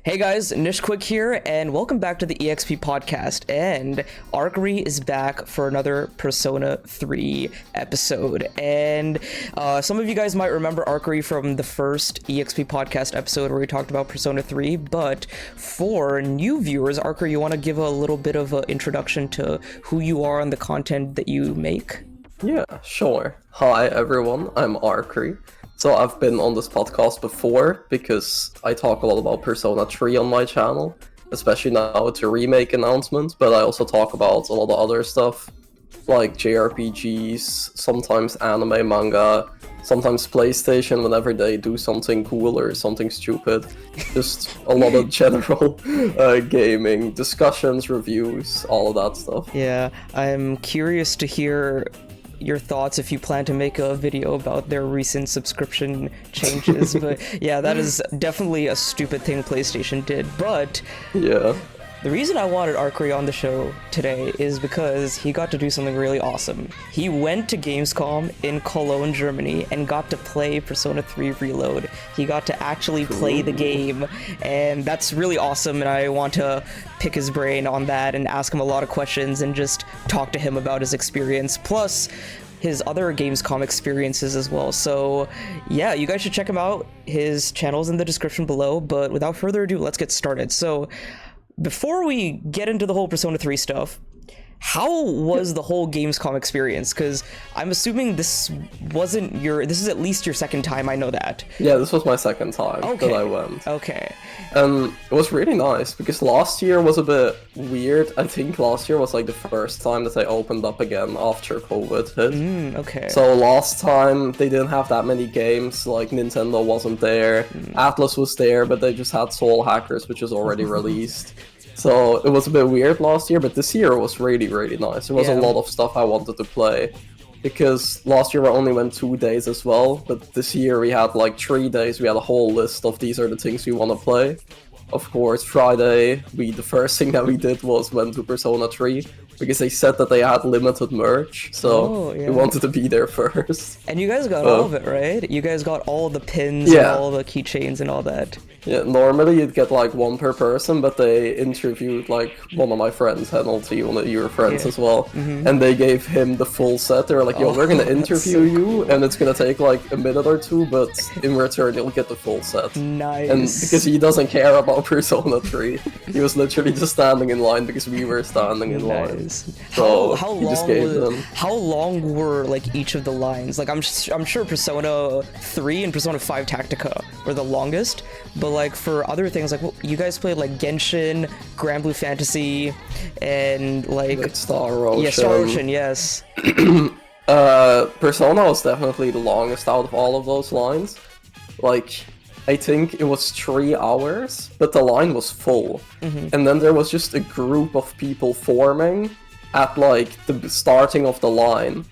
Hey guys, Nish Quick here, and welcome back to the EXP podcast. And Arkry is back for another Persona 3 episode. And some of you guys might remember Arkry from the first EXP podcast episode where we talked about Persona 3. But for new viewers, Arkry, you want to give a little bit of an introduction to who you are and the content that you make? Yeah, sure. Hi everyone, I'm Arkry. So I've been on this podcast before because I talk a lot about Persona 3 on my channel, especially now with the remake announcement, but I also talk about a lot of other stuff, like JRPGs, sometimes anime, manga, sometimes PlayStation whenever they do something cool or something stupid. Just a lot of general gaming, discussions, reviews, all of that stuff. Yeah, I'm curious to hear your thoughts if you plan to make a video about their recent subscription changes. But yeah, that is definitely a stupid thing PlayStation did. But yeah, the reason I wanted Arkry on the show today is because he got to do something really awesome. He went to Gamescom in Cologne, Germany, and got to play Persona 3 Reload. He got to actually play the game, and that's really awesome, and I want to pick his brain on that and ask him a lot of questions and just talk to him about his experience, plus his other Gamescom experiences as well. So yeah, you guys should check him out. His channel's in the description below, but without further ado, let's get started. So before we get into the whole Persona 3 stuff, how was the whole Gamescom experience? Because I'm assuming this is at least your second time, I know that. Yeah, this was my second time that I went. Okay. And it was really nice, because last year was a bit weird. I think last year was like the first time that they opened up again after COVID hit. Okay. So last time they didn't have that many games, like Nintendo wasn't there, Atlas was there, but they just had Soul Hackers, which is already released. So it was a bit weird last year, but this year was really, really nice. There was a lot of stuff I wanted to play, because last year I only went 2 days as well, but this year we had like 3 days. We had a whole list of these are the things we want to play. Of course, Friday, the first thing that we did was went to Persona 3, because they said that they had limited merch, so we wanted to be there first. And you guys got all of it, right? You guys got all the pins and all the keychains and all that. Yeah, normally you'd get like one per person, but they interviewed like one of my friends, Henalty, one of your friends as well, and they gave him the full set. They were like, yo, we're gonna interview you, and it's gonna take like a minute or two, but in return you'll get the full set. Nice. And because he doesn't care about Persona 3, he was literally just standing in line because we were standing in line. So how long were like each of the lines? Like I'm sure Persona 3 and Persona 5 Tactica were the longest, but like for other things, like you guys played like Genshin, Grand Blue Fantasy, and like Star Ocean. Yeah, Star Ocean, yes. Persona was definitely the longest out of all of those lines. Like, I think it was 3 hours, but the line was full. And then there was just a group of people forming at like the starting of the line,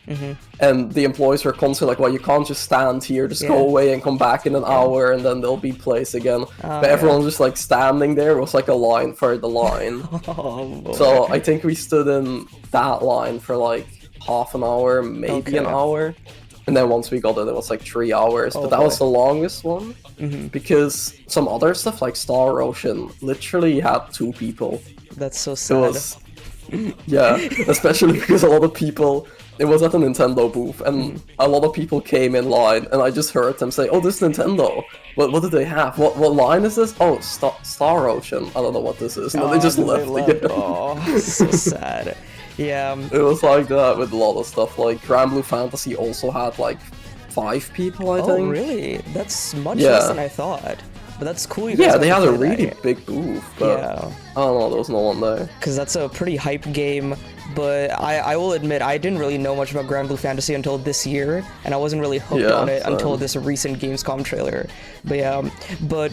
and the employees were constantly like, well, you can't just stand here, just go away and come back in an hour and then they'll be placed again. But everyone was just like standing there. It was like a line for the line. So I think we stood in that line for like half an hour, maybe an hour, and then once we got in, it was like 3 hours. But that was the longest one, because some other stuff like Star Ocean literally had 2 people. That's so sad. Yeah, especially because a lot of people, it was at the Nintendo booth, and a lot of people came in line, and I just heard them say, oh, this is Nintendo. What do they have? What line is this? Oh, Star Ocean. I don't know what this is. And then they just left again. Oh, so sad. Yeah. It was like that with a lot of stuff. Like, Grand Blue Fantasy also had like 5 people, I think. Oh, really? That's much less than I thought. But that's cool. You guys yeah, they had a really big booth, but I don't know, there was no one there. Because that's a pretty hype game, but I will admit, I didn't really know much about Grand Blue Fantasy until this year, and I wasn't really hooked on it until this recent Gamescom trailer. But yeah, but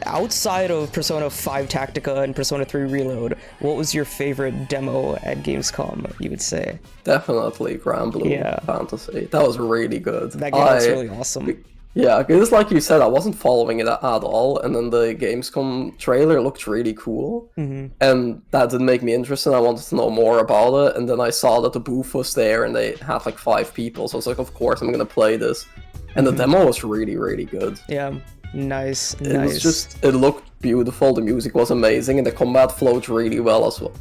outside of Persona 5 Tactica and Persona 3 Reload, what was your favorite demo at Gamescom, you would say? Definitely Grand Blue Fantasy. That was really good. That game was really awesome. Yeah, because like you said, I wasn't following it at all, and then the Gamescom trailer looked really cool, and that did make me interested. I wanted to know more about it, and then I saw that the booth was there, and they had like 5 people, so I was like, of course I'm gonna play this. And the demo was really, really good. Yeah, nice. It was just, it looked beautiful, the music was amazing, and the combat flowed really well as well.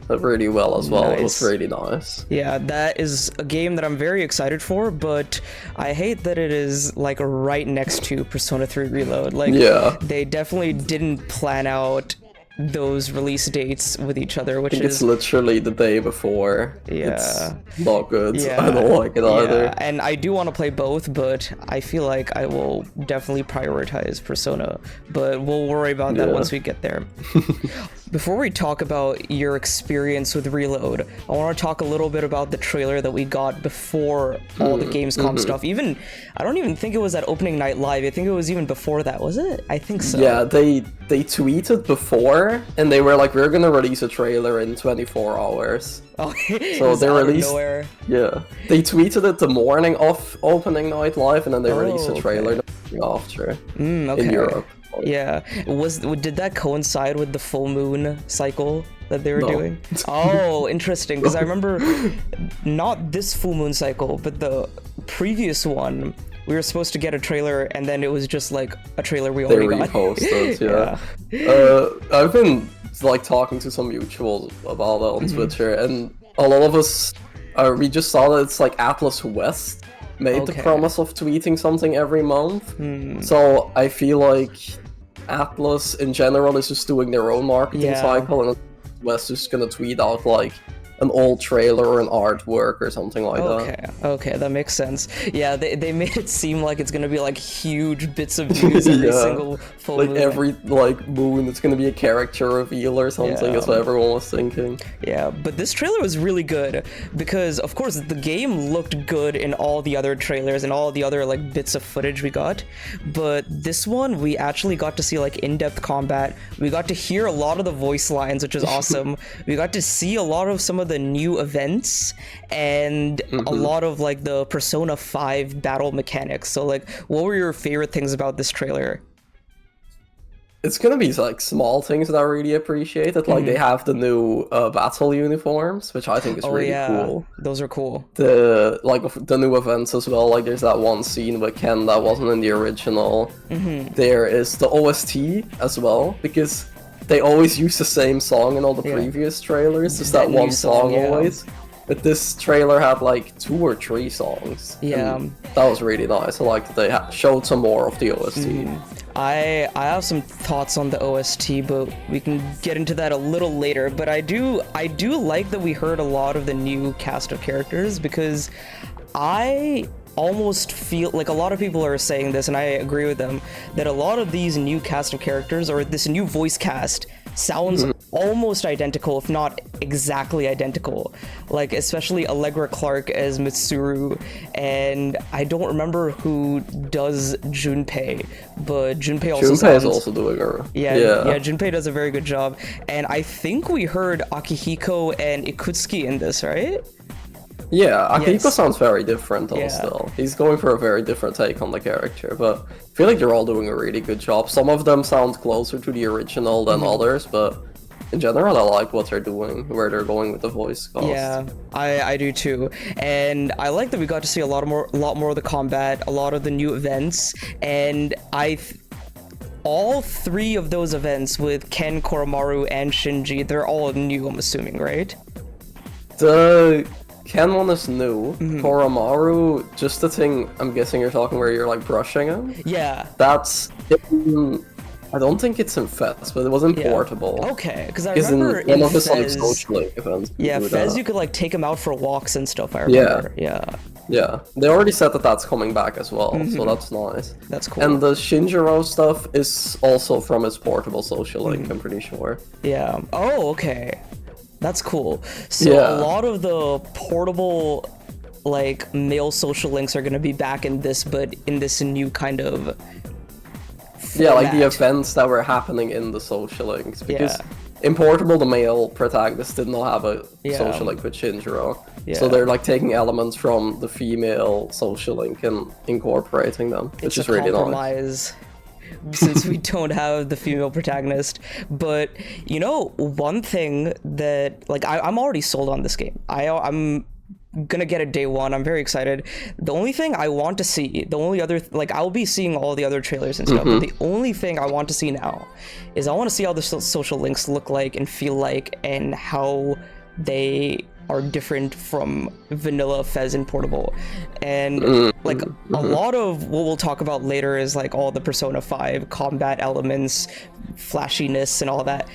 It was really nice. Yeah, that is a game that I'm very excited for, but I hate that it is like right next to Persona 3 Reload. Like, they definitely didn't plan out those release dates with each other, which it's literally the day before. Yeah, it's not good. I don't like it either. And I do want to play both, but I feel like I will definitely prioritize Persona, but we'll worry about that once we get there. Before we talk about your experience with Reload, I want to talk a little bit about the trailer that we got before all the Gamescom stuff. I don't even think it was at opening night live. I think it was even before that, was it? I think so. Yeah, they tweeted before, and they were like, we're gonna release a trailer in 24 hours. Oh, so they released. Yeah, they tweeted it the morning of opening night live, and then they released a trailer after in Europe. Yeah, did that coincide with the full moon cycle that they were doing? Oh, interesting, because I remember not this full moon cycle, but the previous one, we were supposed to get a trailer, and then it was just like a trailer we already got. They reposted, I've been like talking to some mutuals about that on Twitter, and a lot of us, we just saw that it's like Atlas West made the promise of tweeting something every month. So I feel like Atlas in general is just doing their own marketing cycle, and West is gonna tweet out like an old trailer or an artwork or something like that. Okay, that makes sense. Yeah, they made it seem like it's gonna be like huge bits of news every single full moon. Every like moon, it's gonna be a character reveal or something. That's what everyone was thinking. Yeah, but this trailer was really good because, of course, the game looked good in all the other trailers and all the other like bits of footage we got. But this one, we actually got to see like in-depth combat. We got to hear a lot of the voice lines, which is awesome. We got to see a lot of some of the new events and a lot of like the Persona 5 battle mechanics. So like, what were your favorite things about this trailer? It's gonna be like small things that I really appreciate. That like they have the new battle uniforms, which I think is really cool. Those are cool. The new events as well. Like there's that one scene with Ken that wasn't in the original. There is the OST as well, because they always use the same song in all the previous trailers. Just that one song always. But this trailer had like 2 or 3 songs. Yeah. That was really nice. I liked that they showed some more of the OST. I have some thoughts on the OST, but we can get into that a little later. But I do like that we heard a lot of the new cast of characters, because I almost feel like a lot of people are saying this, and I agree with them, that a lot of these new cast of characters, or this new voice cast, sounds almost identical, if not exactly identical. Like, especially Allegra Clark as Mitsuru, and I don't remember who does Junpei, but Junpei also Junpei is also doing her. Yeah, Junpei does a very good job. And I think we heard Akihiko and Ikutsuki in this, right? Yeah, Akihiko sounds very different still. He's going for a very different take on the character, but I feel like they're all doing a really good job. Some of them sound closer to the original than others, but in general I like what they're doing, where they're going with the voice cast. Yeah, I do too. And I like that we got to see a lot more of the combat, a lot of the new events, and all 3 of those events with Ken, Koromaru, and Shinji, they're all new, I'm assuming, right? The Ken one is new. Koromaru, just the thing I'm guessing you're talking where you're like brushing him. Yeah. That's I don't think it's in Fez, but it was in Portable. Okay, because I remember in one of his Fez, like social link events. Yeah, Fez, you could like take him out for walks and stuff. I remember. Yeah. They already said that that's coming back as well, so that's nice. That's cool. And the Shinjiro stuff is also from his Portable social link, I'm pretty sure. Yeah. Oh, okay. That's cool. So a lot of the Portable like male social links are going to be back in this, but in this new kind of format. Like the events that were happening in the social links, because in Portable the male protagonist did not have a social link with Shinjiro, so they're like taking elements from the female social link and incorporating them, which is really nice. Since we don't have the female protagonist. But you know, one thing that like I'm already sold on this game. I'm gonna get it day one. I'm very excited. The only thing I want to see, the only other, like, I'll be seeing all the other trailers and stuff, but the only thing I want to see now is I want to see how the social links look like and feel like, and how they are different from vanilla Fez and Portable. And like a lot of what we'll talk about later is like all the Persona 5 combat elements, flashiness and all that.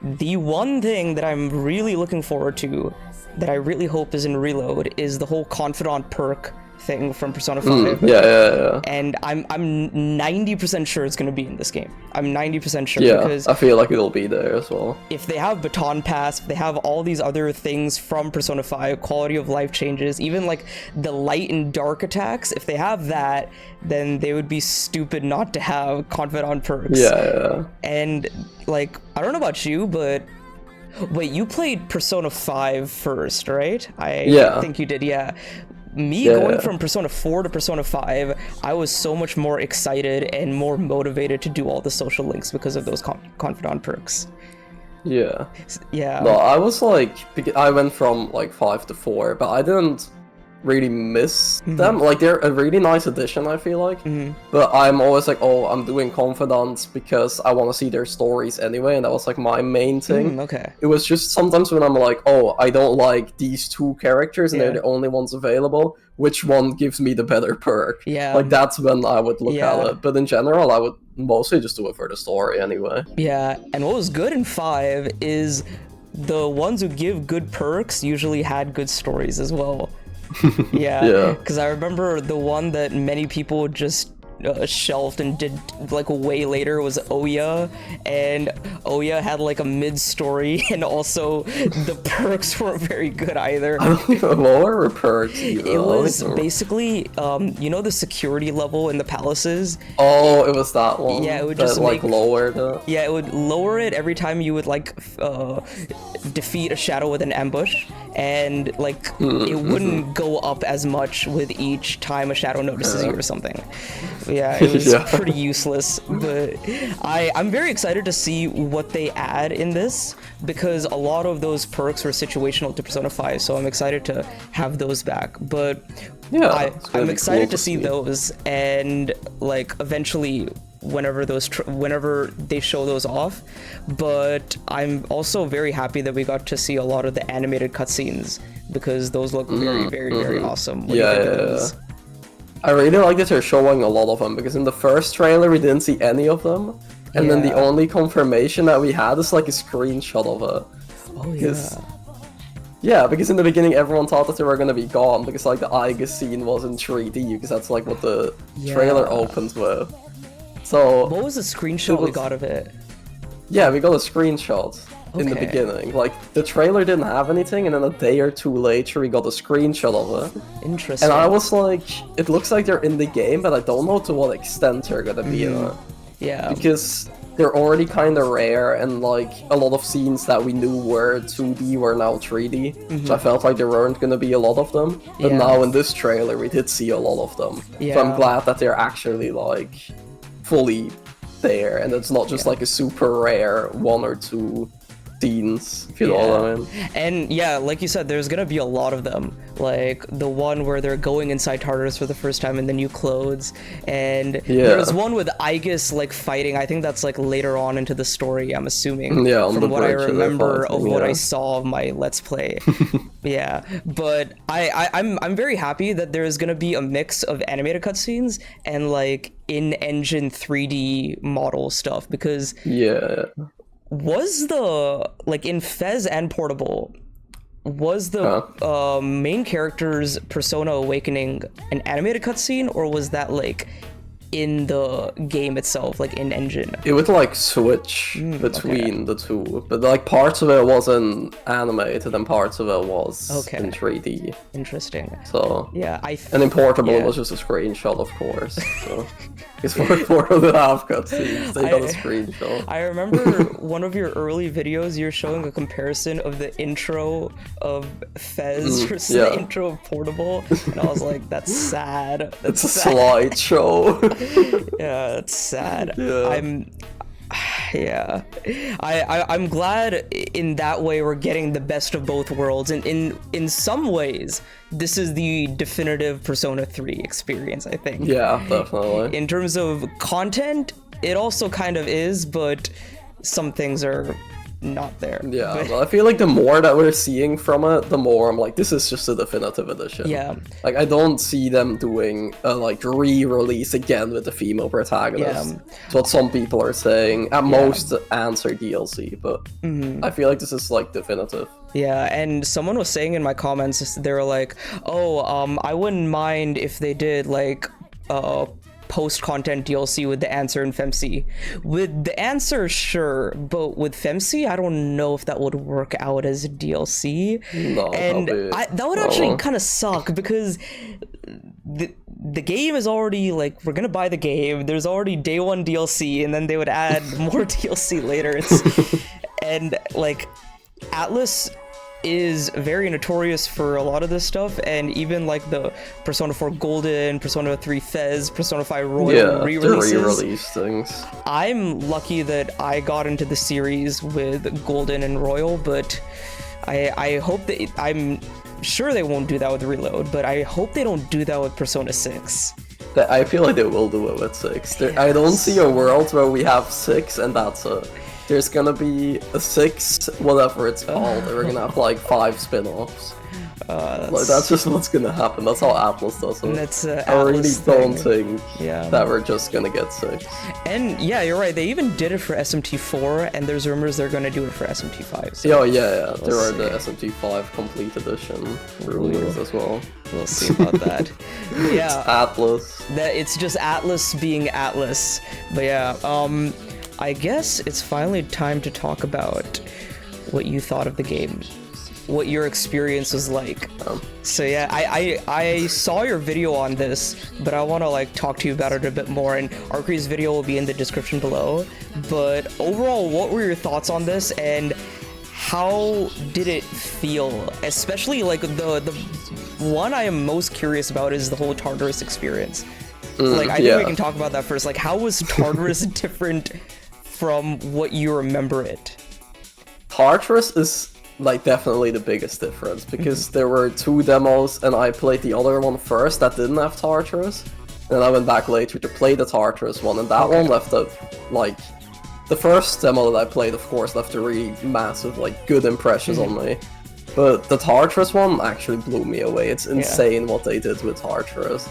The one thing that I'm really looking forward to, that I really hope is in Reload, is the whole Confidant perk thing from Persona 5. Yeah. And I'm 90% sure it's going to be in this game. I'm 90% sure, because I feel like it'll be there as well. If they have Baton Pass, if they have all these other things from Persona 5, quality of life changes, even like the light and dark attacks, if they have that, then they would be stupid not to have Confidant perks. Yeah. And like, I don't know about you, but wait, you played Persona 5 first, right? I think you did, yeah. Going from Persona 4 to Persona 5, I was so much more excited and more motivated to do all the social links because of those Confidant perks. Yeah. Yeah. No, I was like, I went from like 5 to 4, but I didn't really miss them. Like, they're a really nice addition, I feel like. But I'm always like, oh, I'm doing Confidants because I want to see their stories anyway, and that was like my main thing. Okay. It was just sometimes when I'm like, oh, I don't like these two characters and they're the only ones available, which one gives me the better perk? Yeah. Like, that's when I would look at it. But in general, I would mostly just do it for the story anyway. Yeah, and what was good in 5 is the ones who give good perks usually had good stories as well. Yeah, because I remember the one that many people just shelved and did like way later was Oya, and Oya had like a mid-story, and also the perks weren't very good either. I don't even know what were perks. It was basically, you know, the security level in the palaces. Oh, it was that one. Yeah, it would just like lower it. Yeah, it would lower it every time you would like defeat a shadow with an ambush, and like it wouldn't go up as much with each time a shadow notices you or something. Yeah, it was pretty useless, but I'm very excited to see what they add in this, because a lot of those perks were situational to Persona 5, so I'm excited to have those back. But yeah, I'm excited to see those, and like eventually whenever they show those off. But I'm also very happy that we got to see a lot of the animated cutscenes, because those look very awesome. I really like that they're showing a lot of them, because in the first trailer we didn't see any of them, and then the only confirmation that we had is like a screenshot of it. Oh yeah. Yeah, because in the beginning everyone thought that they were gonna be gone, because like the Iga scene was in 3D, because that's like what the trailer opens with. So what was the screenshot we got of it? Yeah, we got a screenshot in the beginning. Like, the trailer didn't have anything, and then a day or two later we got a screenshot of it. Interesting. And I was like, it looks like they're in the game, but I don't know to what extent they're gonna be in it. Yeah. Because they're already kind of rare, and like a lot of scenes that we knew were 2D were now 3D. So I felt like there weren't gonna be a lot of them. But now in this trailer we did see a lot of them. So I'm glad that they're actually like fully there, and it's not just like a super rare 1 or 2 scenes, if you know what I mean. And yeah, like you said, there's gonna be a lot of them. Like the one where they're going inside Tartarus for the first time in the new clothes, and there's one with Aegis like fighting. I think that's like later on into the story, I'm assuming. Yeah, from what I remember of what I saw of my Let's Play. Yeah, but I'm very happy that there's gonna be a mix of animated cutscenes and like in-engine 3D model stuff, because was the, like in Fez and Portable, was the main character's Persona Awakening an animated cutscene, or was that like in the game itself, like in engine? It would like switch between the two, but like parts of it wasn't animated and parts of it was in 3D. Interesting. So yeah, and in Portable was just a screenshot, of course. So. It's for 4.5 cutscenes. They got a screenshot. I remember one of your early videos, you're showing a comparison of the intro of Fez versus the intro of Portable, and I was like, that's sad. It's a slideshow. Yeah, it's sad. Yeah, I'm glad in that way we're getting the best of both worlds, and in some ways this is the definitive Persona 3 experience, I think. Yeah, definitely. In terms of content, it also kind of is, but some things are not there. Yeah, but well, I feel like the more that we're seeing from it, the more I'm like, this is just a definitive edition. yeah, Like, I don't see them doing a, like, re-release again with the female protagonist. Yeah. It's what some people are saying. At most, answer DLC, but I feel like this is, like, definitive. Yeah, and someone was saying in my comments, they were like, oh, I wouldn't mind if they did, like, post-content DLC with the answer and FemC. With the answer, sure, but with FemC, I don't know if that would work out as a DLC. No, and that would actually kind of suck, because the game is already, like, we're gonna buy the game, there's already day one DLC, and then they would add more DLC later. And, like, Atlas is very notorious for a lot of this stuff, and even like the Persona 4 Golden, Persona 3 Fez, Persona 5 Royal re-releases. The re-release things. I'm lucky that I got into the series with Golden and Royal, but I hope that I'm sure they won't do that with Reload, but I hope they don't do that with Persona 6. I feel like they will do it with 6. I don't see a world where we have 6 and that's it. There's gonna be a 6, whatever it's called, and we're gonna have like 5 spin-offs. That's just what's gonna happen. That's how Atlas does it. That's I really don't think Yeah. that we're just gonna get 6. And yeah, you're right. They even did it for SMT4, and there's rumors they're gonna do it for SMT5. So Yeah. There are the SMT5 Complete Edition rumors as well. We'll see about that. Yeah. It's Atlas. It's just Atlas being Atlas. But yeah, I guess it's finally time to talk about what you thought of the game, what your experience was like. So yeah, I saw your video on this, but I want to like talk to you about it a bit more, and Arkry's video will be in the description below. But overall, what were your thoughts on this, and how did it feel? Especially like the one I am most curious about is the whole Tartarus experience. Like, I think we can talk about that first. Like, how was Tartarus different from what you remember it? Tartarus is like definitely the biggest difference, because there were 2 demos and I played the other one first that didn't have Tartarus, and I went back later to play the Tartarus one, and that one left a, like, the first demo that I played, of course, left a really massive, like, good impressions on me. But the Tartarus one actually blew me away. It's insane what they did with Tartarus.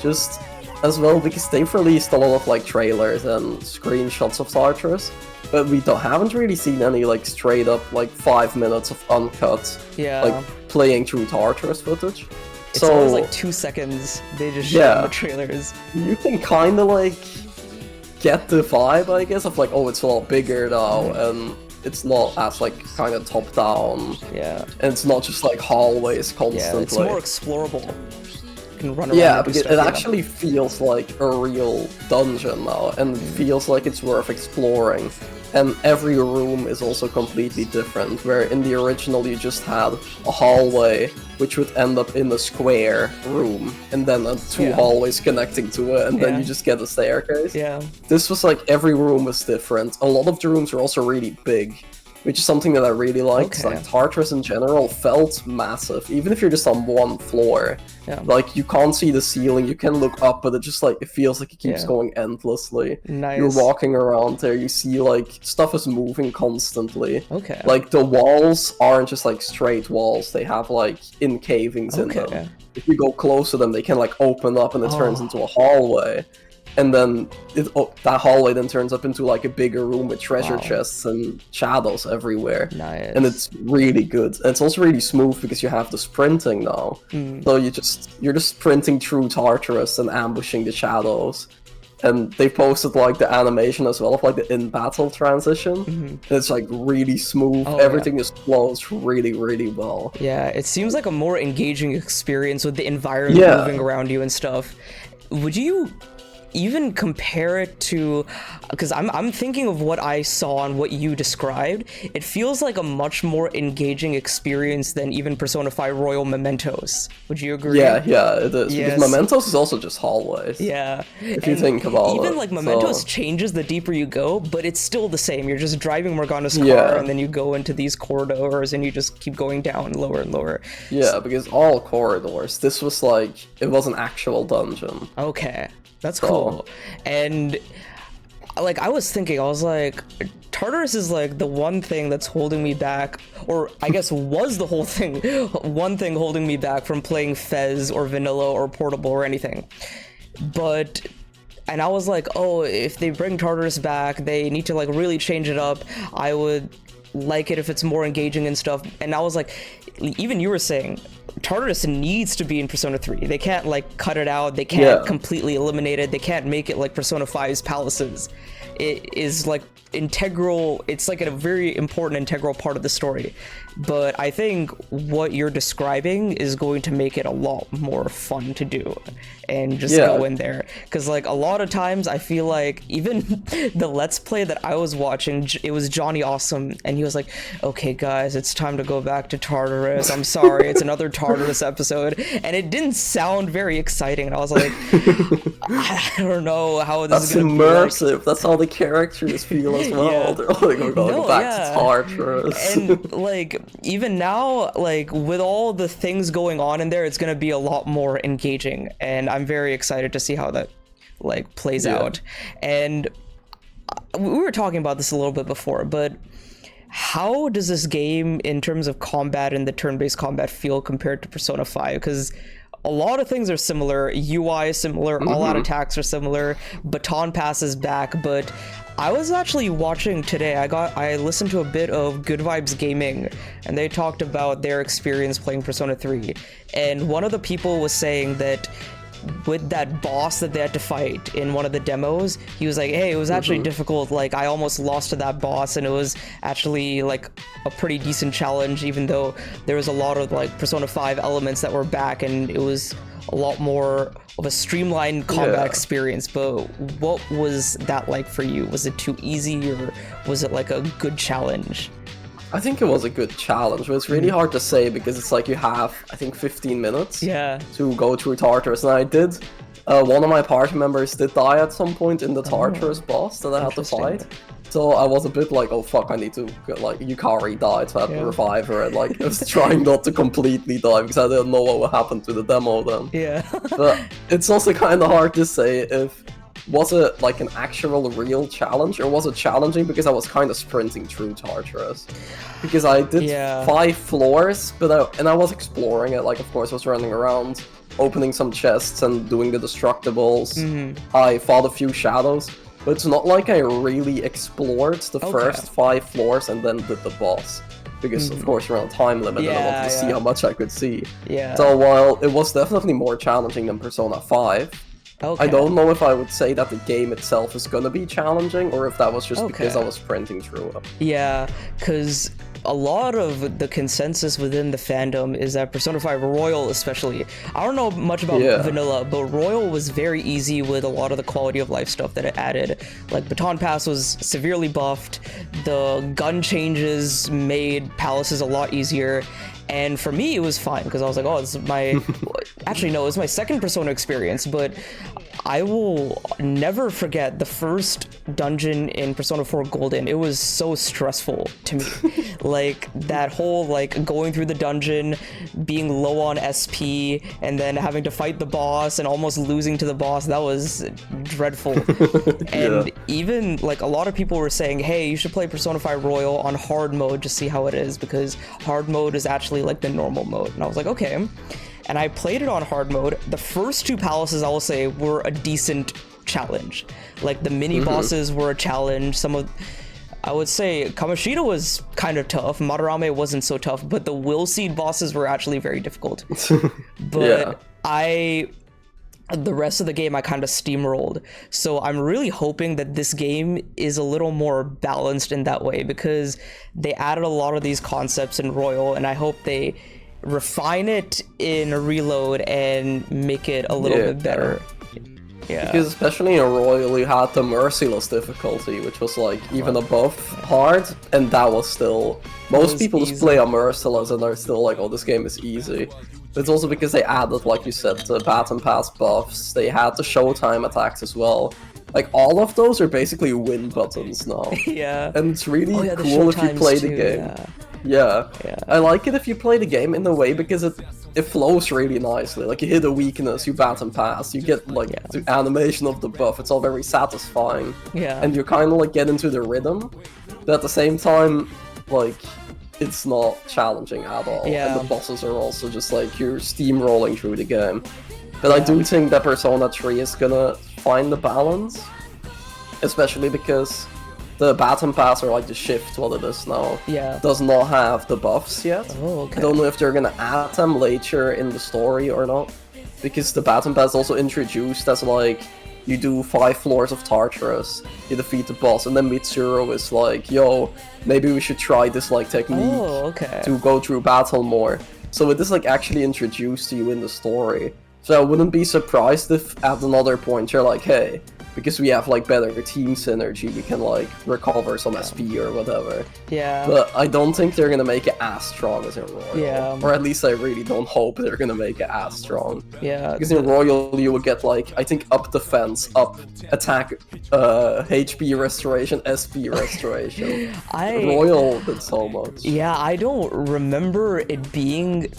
Just as well, because they've released a lot of like trailers and screenshots of Tartarus, but we haven't really seen any like straight up like 5 minutes of uncut like playing through Tartarus footage. It's always like 2 seconds. They just show the trailers. You can kind of like get the vibe, I guess, of like, oh, it's a lot bigger now, and it's not as like kind of top down. Yeah. And it's not just like hallways constantly. Yeah, it's more explorable. Can run around. Yeah, because it actually feels like a real dungeon now, and it feels like it's worth exploring. And every room is also completely different, where in the original you just had a hallway, which would end up in a square room, and then 2 hallways connecting to it, and then you just get a staircase. Yeah. This was like, every room was different. A lot of the rooms were also really big, which is something that I really liked. Like, Tartarus in general felt massive, even if you're just on 1 floor. Yeah. Like, you can't see the ceiling, you can look up, but it just like, it feels like it keeps going endlessly. Nice. You're walking around there, you see like, stuff is moving constantly. Okay. Like, the walls aren't just like straight walls, they have like incavings in them. If you go close to them, they can like open up and it turns into a hallway. And then that hallway then turns up into like a bigger room with treasure chests and shadows everywhere. Nice. And it's really good. And it's also really smooth because you have the sprinting now. So you're just sprinting through Tartarus and ambushing the shadows. And they posted like the animation as well of like the in-battle transition. And it's like really smooth. Everything just flows really, really well. Yeah, it seems like a more engaging experience with the environment moving around you and stuff. Would you even compare it to, because I'm thinking of what I saw and what you described, it feels like a much more engaging experience than even Persona 5 Royal Mementos. Would you agree? Yeah, it is. Yes. Because Mementos is also just hallways. Yeah. If you think about it. Even like Mementos changes the deeper you go, but it's still the same. You're just driving Morgana's car, and then you go into these corridors, and you just keep going down lower and lower. Yeah, because all corridors. This was like, it was an actual dungeon. Okay. That's cool. And like I was thinking, I was like, Tartarus is like the one thing that's holding me back, or I guess was the whole thing, one thing holding me back from playing Fez or Vanilla or Portable or anything. And I was like, oh, if they bring Tartarus back, they need to like really change it up. I would like it if it's more engaging and stuff. And I was like, even you were saying, Tartarus needs to be in Persona 3. They can't like cut it out. They can't completely eliminate it. They can't make it like Persona 5's palaces. It is like integral. It's like a very important integral part of the story. But I think what you're describing is going to make it a lot more fun to do and just go in there. Because like a lot of times I feel like even the Let's Play that I was watching, it was Johnny Awesome, and he was like, okay guys, it's time to go back to Tartarus. I'm sorry, it's another Tartarus episode. And it didn't sound very exciting. And I was like, I don't know how this is going to be. That's immersive. That's how the characters feel as well. Yeah. They're like, we're going back to Tartarus. And like even now, like with all the things going on in there, it's going to be a lot more engaging, and I'm very excited to see how that like plays out. And we were talking about this a little bit before, but how does this game in terms of combat and the turn-based combat feel compared to Persona 5? Because a lot of things are similar. UI is similar, all-out attacks are similar, baton passes back, but I was actually watching today, I listened to a bit of Good Vibes Gaming, and they talked about their experience playing Persona 3, and one of the people was saying that with that boss that they had to fight in one of the demos, he was like, hey, it was actually difficult, like I almost lost to that boss, and it was actually like a pretty decent challenge, even though there was a lot of like Persona 5 elements that were back, and it was a lot more of a streamlined combat experience. But what was that like for you? Was it too easy, or was it like a good challenge? I think it was a good challenge, but it's really hard to say because it's like you have, I think, 15 minutes to go through Tartarus. And I did, one of my party members did die at some point in the Tartarus boss that I had to fight. So I was a bit like, oh fuck, I need to, like, Yukari died, so I had to revive her, and like, I was trying not to completely die because I didn't know what would happen to the demo then. But it's also kind of hard to say if, was it like an actual real challenge, or was it challenging because I was kind of sprinting through Tartarus? Because I did 5 floors, but I was exploring it, like of course I was running around, opening some chests and doing the destructibles. I fought a few shadows, but it's not like I really explored the first 5 floors and then did the boss. Because of course you're on a time limit and I wanted to see how much I could see. So while it was definitely more challenging than Persona 5, I don't know if I would say that the game itself is gonna be challenging, or if that was just because I was sprinting through it. Yeah, because a lot of the consensus within the fandom is that Persona 5 Royal especially, I don't know much about Vanilla, but Royal was very easy with a lot of the quality of life stuff that it added. Like Baton Pass was severely buffed, the gun changes made palaces a lot easier. And for me, it was fine, because I was like, oh, this is my... Actually, no, it was my second Persona experience, but I will never forget the first dungeon in Persona 4 Golden. It was so stressful to me. Like, that whole, like, going through the dungeon, being low on SP, and then having to fight the boss, and almost losing to the boss, that was dreadful. And even, like, a lot of people were saying, hey, you should play Persona 5 Royal on hard mode to see how it is, because hard mode is actually like the normal mode. And I was like, okay. And I played it on hard mode. The first 2 palaces, I will say, were a decent challenge. Like the mini bosses were a challenge. I would say Kamoshida was kind of tough. Madarame wasn't so tough, but the Will Seed bosses were actually very difficult. But the rest of the game I kind of steamrolled. So I'm really hoping that this game is a little more balanced in that way, because they added a lot of these concepts in Royal, and I hope they refine it in Reload and make it a little bit better. Yeah. Because especially in Royal, you had the merciless difficulty, which was like even above hard, and that was still... Most people just play on merciless and are still like, oh, this game is easy. But it's also because they added, like you said, the Baton Pass buffs, they had the Showtime attacks as well. Like, all of those are basically win buttons now. Yeah. And it's really Oh, yeah, cool if you play the too, game. Yeah. Yeah. I like it if you play the game in a way because it flows really nicely. Like, you hit a weakness, you Baton Pass, you get, like, the animation of the buff. It's all very satisfying. Yeah. And you kind of, like, get into the rhythm. But at the same time, like... it's not challenging at all, and the bosses are also just like you're steamrolling through the game. But I do think that Persona 3 is gonna find the balance, especially because the Baton Pass, or like the shift, what it is now, does not have the buffs yet. Oh, okay. I don't know if they're gonna add them later in the story or not, because the Baton Pass is also introduced as like, you do 5 floors of Tartarus, you defeat the boss, and then Mitsuru is like, yo, maybe we should try this like technique to go through battle more. So it is like actually introduced to you in the story. So I wouldn't be surprised if at another point you're like, hey, because we have like better team synergy, we can like recover some SP or whatever. Yeah. But I don't think they're gonna make it as strong as in Royal. Yeah. Or at least I really don't hope they're gonna make it as strong. Yeah. Because in Royal you would get like, I think up defense, up attack, HP restoration, SP restoration. Royal did so much. Yeah, I don't remember it being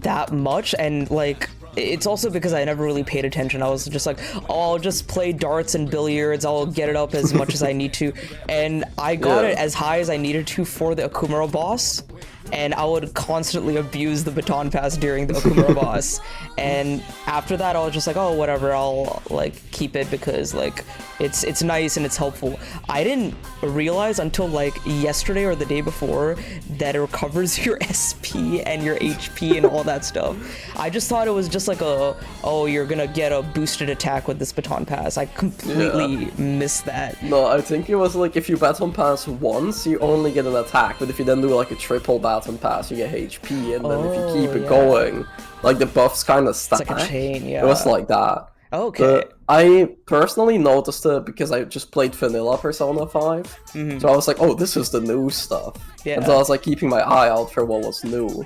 that much, and like... It's also because I never really paid attention. I was just like, oh, I'll just play darts and billiards, I'll get it up as much as I need to. And I got it as high as I needed to for the Akumaro boss. And I would constantly abuse the baton pass during the Akumaro boss. And after that, I was just like, oh, whatever, I'll like keep it because like it's nice and it's helpful. I didn't realize until like yesterday or the day before that it recovers your SP and your HP and all that stuff. I just thought it was just like oh, you're gonna get a boosted attack with this baton pass. I completely missed that. No, I think it was like if you baton pass once, you only get an attack, but if you then do like a triple baton pass, you get HP, and then if you keep it going, like the buffs kind of stack. It's like a chain, It was like that. Okay. But I personally noticed it because I just played vanilla Persona 5. So I was like, oh, this is the new stuff. Yeah. And so I was like keeping my eye out for what was new,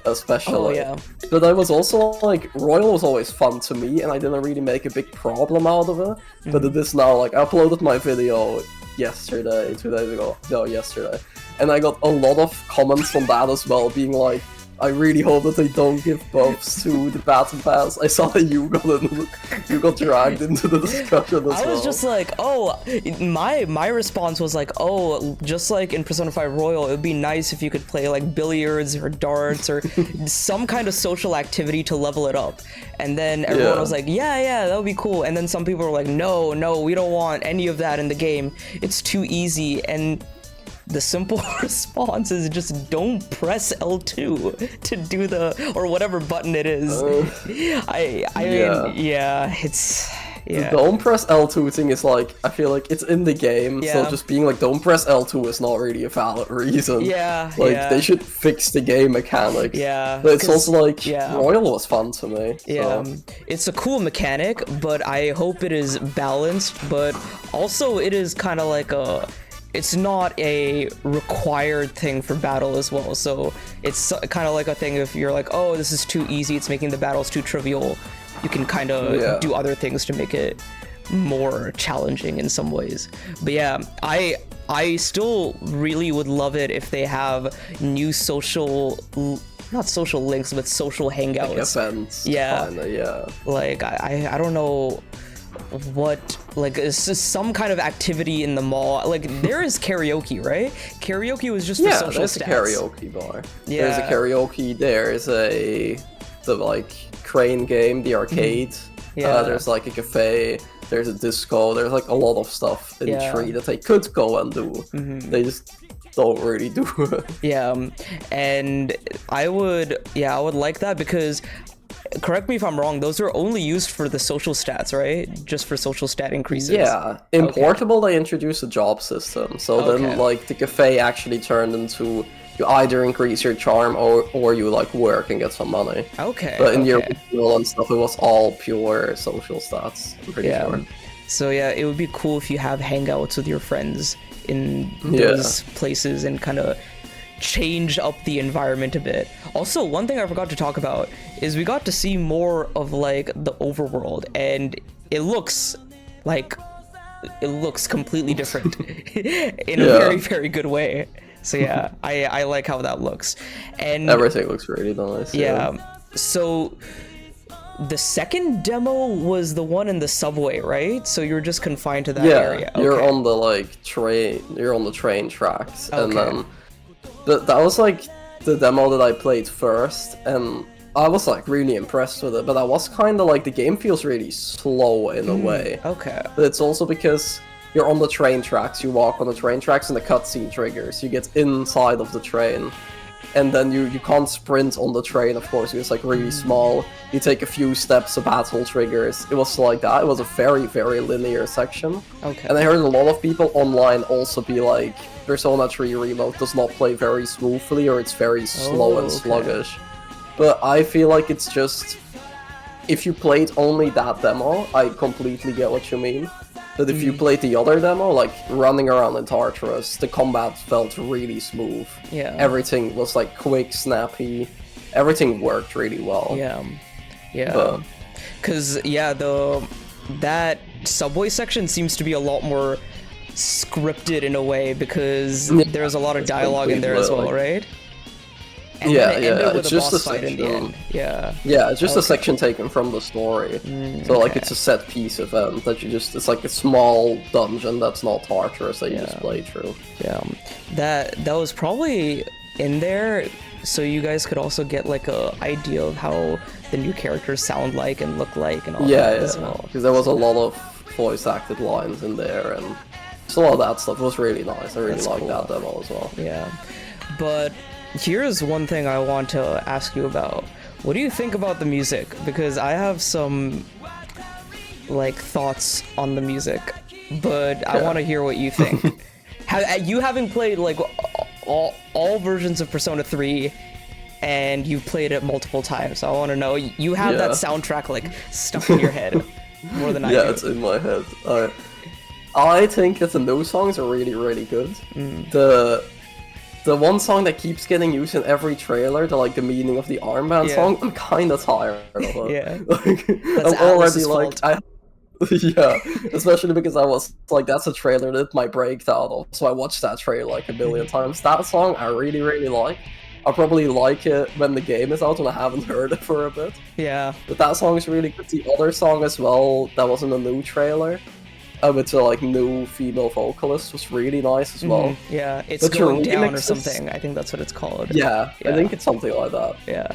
especially. Oh, yeah. But I was also like, Royal was always fun to me, and I didn't really make a big problem out of it. But it is now, like, I uploaded my video yesterday, 2 days ago. No, yesterday. And I got a lot of comments on that as well, being like, I really hope that they don't give buffs to the Baton Pass. I saw that you got dragged into the discussion as well. I was just like, oh, my response was like, oh, just like in Persona 5 Royal, it would be nice if you could play like billiards or darts or some kind of social activity to level it up. And then everyone was like, yeah, that would be cool. And then some people were like, no, we don't want any of that in the game. It's too easy. And the simple response is just don't press L2 to do the, or whatever button it is. I mean, it's... The don't press L2 thing is like, I feel like it's in the game, so just being like don't press L2 is not really a valid reason. They should fix the game mechanics. But it's also like, Royal was fun to me. It's a cool mechanic, but I hope it is balanced, but also it is kind of like a... It's not a required thing for battle as well, so it's kind of like a thing if you're like, oh, this is too easy, it's making the battles too trivial, you can kind of do other things to make it more challenging in some ways. But yeah, I still really would love it if they have new social... not social links, but social hangouts. Like events. Kinda, like, I don't know what, like, it's just some kind of activity in the mall. Like, there is karaoke, right? Karaoke was just for social there's stats. A karaoke bar. There's a karaoke, there's the like Crane game, the arcade. There's like a cafe, there's a disco, there's like a lot of stuff in Tree that they could go and do. They just don't really do it. And I would like that because, correct me if I'm wrong, those are only used for the social stats, right? Just for social stat increases. In Portable they introduced a job system, so then like the cafe actually turned into you either increase your charm or you like work and get some money. Okay. But in the okay. original and stuff, it was all pure social stats. I'm pretty sure. So yeah, it would be cool if you have hangouts with your friends in those places and kind of change up the environment a bit. Also, one thing I forgot to talk about is we got to see more of like the overworld, and it looks completely different in a very, very good way. So yeah, I like how that looks. And everything looks really nice. Yeah. So the second demo was the one in the subway, right? So you're just confined to that area. Yeah, you're on the like train. You're on the train tracks, and then that was like the demo that I played first, and I was like really impressed with it. But I was kind of like the game feels really slow in a way. Okay. But it's also because you're on the train tracks. You walk on the train tracks, and the cutscene triggers. You get inside of the train. And then you can't sprint on the train, of course, it's like really small. You take a few steps, a battle triggers. It was like that. It was a very, very linear section. Okay. And I heard a lot of people online also be like, Persona 3 Reload does not play very smoothly, or it's very slow and sluggish. But I feel like it's just, if you played only that demo, I completely get what you mean. But if you played the other demo, like running around in Tartarus, the combat felt really smooth. Yeah. Everything was like quick, snappy. Everything worked really well. Yeah. Yeah. Cause that subway section seems to be a lot more scripted in a way, because there's a lot of dialogue in there as well, right? And it's just a section. In the end. Yeah, it's just a section taken from the story. So like it's a set piece event that it's like a small dungeon that's not Tartarus that you just play through. Yeah, that was probably in there, so you guys could also get like a idea of how the new characters sound like and look like and all that as well. Because there was a lot of voice acted lines in there, and so all that stuff was really nice. I really liked that demo as well. Yeah, but here's one thing I want to ask you about. What do you think about the music? Because I have some like thoughts on the music, but I want to hear what you think. You having played like all versions of Persona 3, and you've played it multiple times, so I want to know, you have that soundtrack like stuck in your head more than I do. Yeah, it's in my head. I think that the new songs are really, really good. The one song that keeps getting used in every trailer, the meaning of the armband song, I'm kind of tired of it. Yeah. I'm already like, especially because I was like, that's a trailer that my breakdown of, so I watched that trailer like a million times. That song I really, really like. I'll probably like it when the game is out, when I haven't heard it for a bit. Yeah. But that song is really good. The other song as well, that was in the new trailer, with the new female vocalist, was really nice as well. Yeah, it's Going Down or something. I think that's what it's called. Yeah, I think it's something like that. Yeah.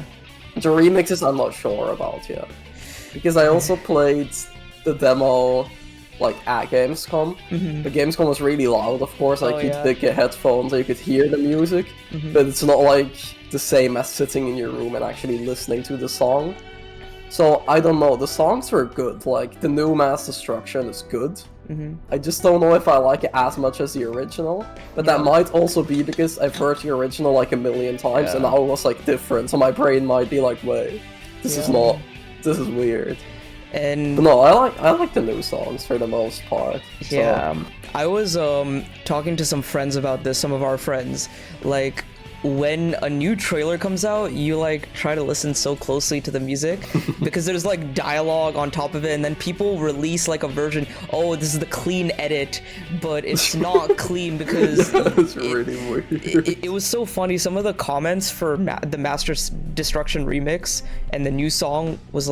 The remixes I'm not sure about yet, because I also played the demo at Gamescom. The Gamescom was really loud, of course. You could get headphones and you could hear the music, but it's not like the same as sitting in your room and actually listening to the song. So I don't know, the songs were good, the new Mass Destruction is good. I just don't know if I like it as much as the original, but that might also be because I've heard the original a million times and now it was different, so my brain might be like, wait, this is weird. And but no, I like the new songs for the most part. Yeah, so. I was talking to some friends about this, some of our friends, when a new trailer comes out, you try to listen so closely to the music because there's dialogue on top of it, and then people release a version, oh, this is the clean edit, but it's not clean because it's really weird. It was so funny. Some of the comments for the Master Destruction remix and the new song was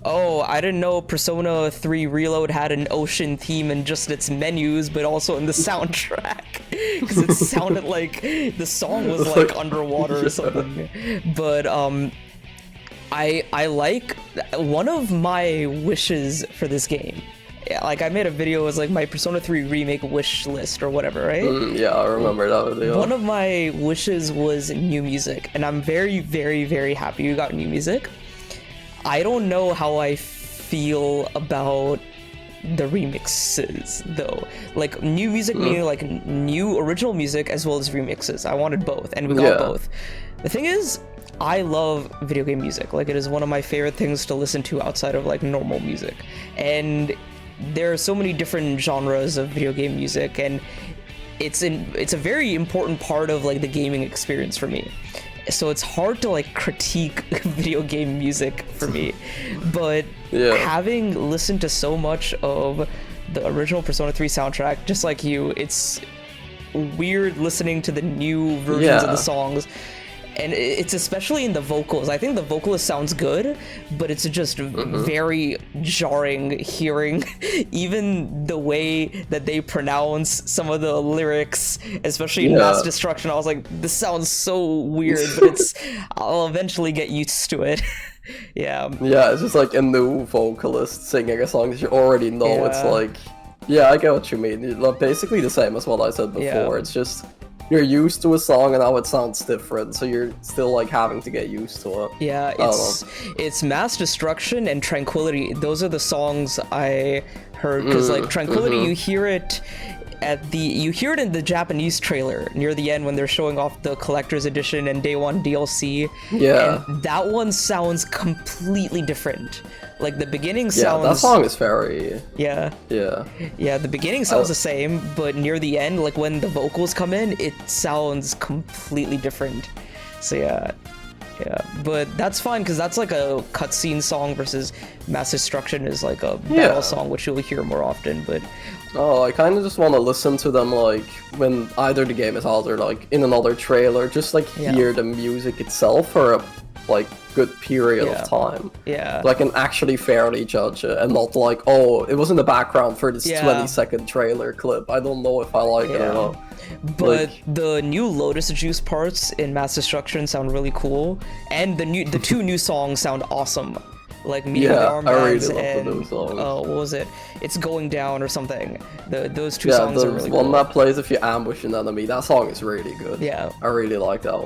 oh, I didn't know Persona 3 Reload had an ocean theme in just its menus, but also in the soundtrack, because it sounded like the song was underwater or something. But I like, one of my wishes for this game, I made a video, it was my Persona 3 remake wish list or whatever, right? Yeah, I remember that video. One of my wishes was new music, and I'm very, very, very happy you got new music. I don't know how I feel about the remixes though. Like new music meaning like new original music as well as remixes. I wanted both, and we got both. The thing is, I love video game music. Like, it is one of my favorite things to listen to outside of like normal music. And there are so many different genres of video game music, and it's a very important part of like the gaming experience for me. So it's hard to like critique video game music for me, but having listened to so much of the original Persona 3 soundtrack, just like you, it's weird listening to the new versions of the songs. And it's especially in the vocals. I think the vocalist sounds good, but it's just very jarring hearing even the way that they pronounce some of the lyrics, especially in Mass Destruction. I was like, this sounds so weird, but I'll eventually get used to it. Yeah, it's just like a new vocalist singing a song that you already know. It's like, I get what you mean. It's basically the same as what I said before. It's just, you're used to a song and now it sounds different, so you're still like having to get used to it. Yeah, it's Mass Destruction and Tranquility. Those are the songs I heard, because like Tranquility, you hear it in the Japanese trailer near the end when they're showing off the collector's edition and day one DLC. And that one sounds completely different. Like the beginning sounds... that song is very... the beginning sounds the same, but near the end, like when the vocals come in, it sounds completely different. So but that's fine, because that's like a cutscene song versus Mass Destruction is like a battle song, which you'll hear more often, but... I kind of just want to listen to them, like, when either the game is out or, like, in another trailer, just, like, hear the music itself for a, like, good period of time. So I can actually fairly judge it, and not like, oh, it was in the background for this 20-second trailer clip. I don't know if I like it or not. But like, the new Lotus Juice parts in Mass Destruction sound really cool, and the two new songs sound awesome. Like Meeting the Armbands and what was it? It's Going Down or something. Those two songs are really cool. One that plays if you ambush an enemy. That song is really good. I really like that one.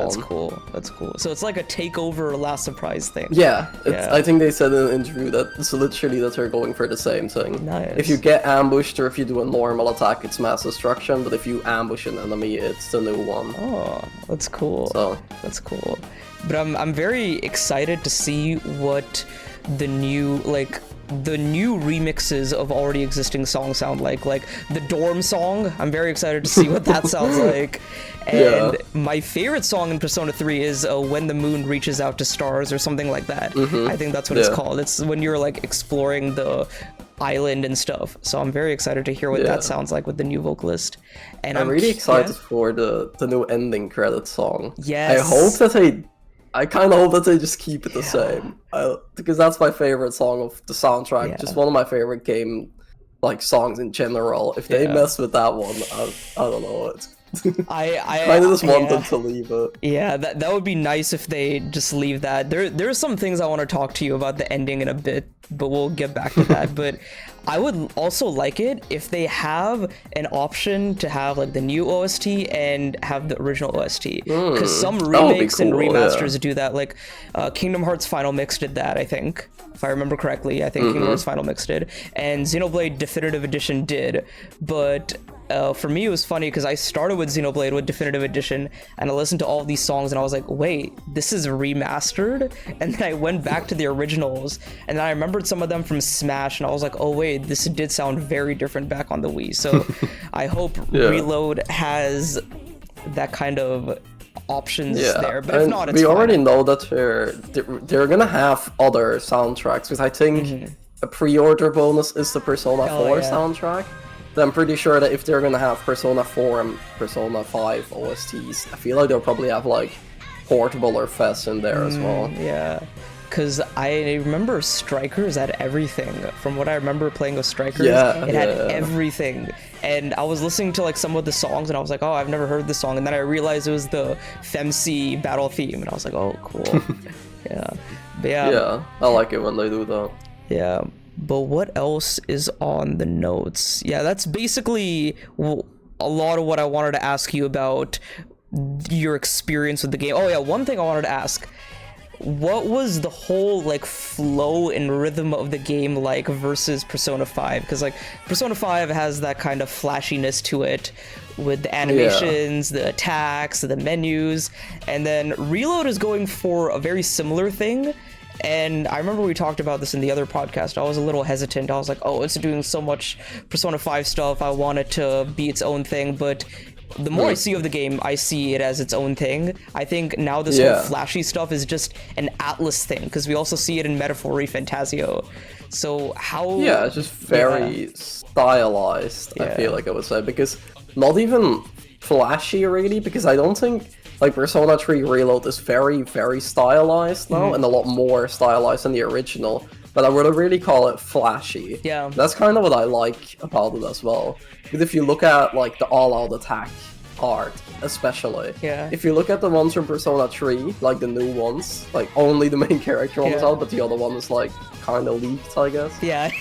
That's cool. So it's like a takeover last surprise thing. I think they said in an interview that it's literally that they're going for the same thing. Nice. If you get ambushed or if you do a normal attack, it's Mass Destruction, but if you ambush an enemy, it's the new one. Oh, that's cool. So that's cool. But I'm very excited to see what the new remixes of already existing songs sound like the Dorm song. I'm very excited to see what that sounds like. And my favorite song in Persona 3 is When the Moon Reaches Out to Stars or something like that. I think that's what it's called. It's when you're like exploring the island and stuff. So I'm very excited to hear what that sounds like with the new vocalist. And I'm really excited for the new ending credits song. Yes. I kind of hope that they just keep it the same, because that's my favorite song of the soundtrack. Just one of my favorite game, like, songs in general. If they mess with that one, I don't know. I kind of just want them to leave it. Yeah, that would be nice if they just leave that. There's some things I want to talk to you about the ending in a bit, but we'll get back to that. But I would also like it if they have an option to have like the new OST and have the original OST, because some remakes and remasters do that. Like Kingdom Hearts Final Mix did that, I think, if I remember correctly. I think Kingdom Hearts Final Mix did, and Xenoblade Definitive Edition did. But for me, it was funny because I started with Xenoblade with Definitive Edition, and I listened to all of these songs, and I was like, wait, this is remastered? And then I went back to the originals, and then I remembered some of them from Smash, and I was like, oh wait, this did sound very different back on the Wii. So I hope Reload has that kind of options there, but if not, it's we already know that they're gonna have other soundtracks, because I think a pre-order bonus is the Persona 4 soundtrack. I'm pretty sure that if they're gonna have Persona 4 and Persona 5 OSTs, I feel like they'll probably have like Portable or Fest in there as well. Yeah, because I remember Strikers had everything. From what I remember playing with Strikers, it had everything. And I was listening to like some of the songs, and I was like, oh, I've never heard this song. And then I realized it was the FemC battle theme, and I was like, oh, cool. Yeah, I like it when they do that. Yeah. But what else is on the notes? Yeah, that's basically a lot of what I wanted to ask you about your experience with the game. Oh yeah, one thing I wanted to ask. what was the whole like flow and rhythm of the game like versus Persona 5? Because like Persona 5 has that kind of flashiness to it with the animations, the attacks, the menus, and then Reload is going for a very similar thing. And I remember we talked about this in the other podcast. I was a little hesitant. I was like, oh, it's doing so much Persona 5 stuff. I want it to be its own thing, but the more I see of the game, I see it as its own thing. I think now this whole flashy stuff is just an Atlas thing, because we also see it in Metaphor Fantasio. So how... Yeah, it's just very stylized, I feel like I would say, because not even flashy, really, because I don't think, like, Persona 3 Reload is very, very stylized now, and a lot more stylized than the original. But I wouldn't really call it flashy. Yeah. That's kind of what I like about it as well. Because if you look at, like, the all-out attack art, especially. Yeah. If you look at the ones from Persona 3, like the new ones, like, only the main character one is out, but the other one is, like, kind of leaked, I guess. Yeah.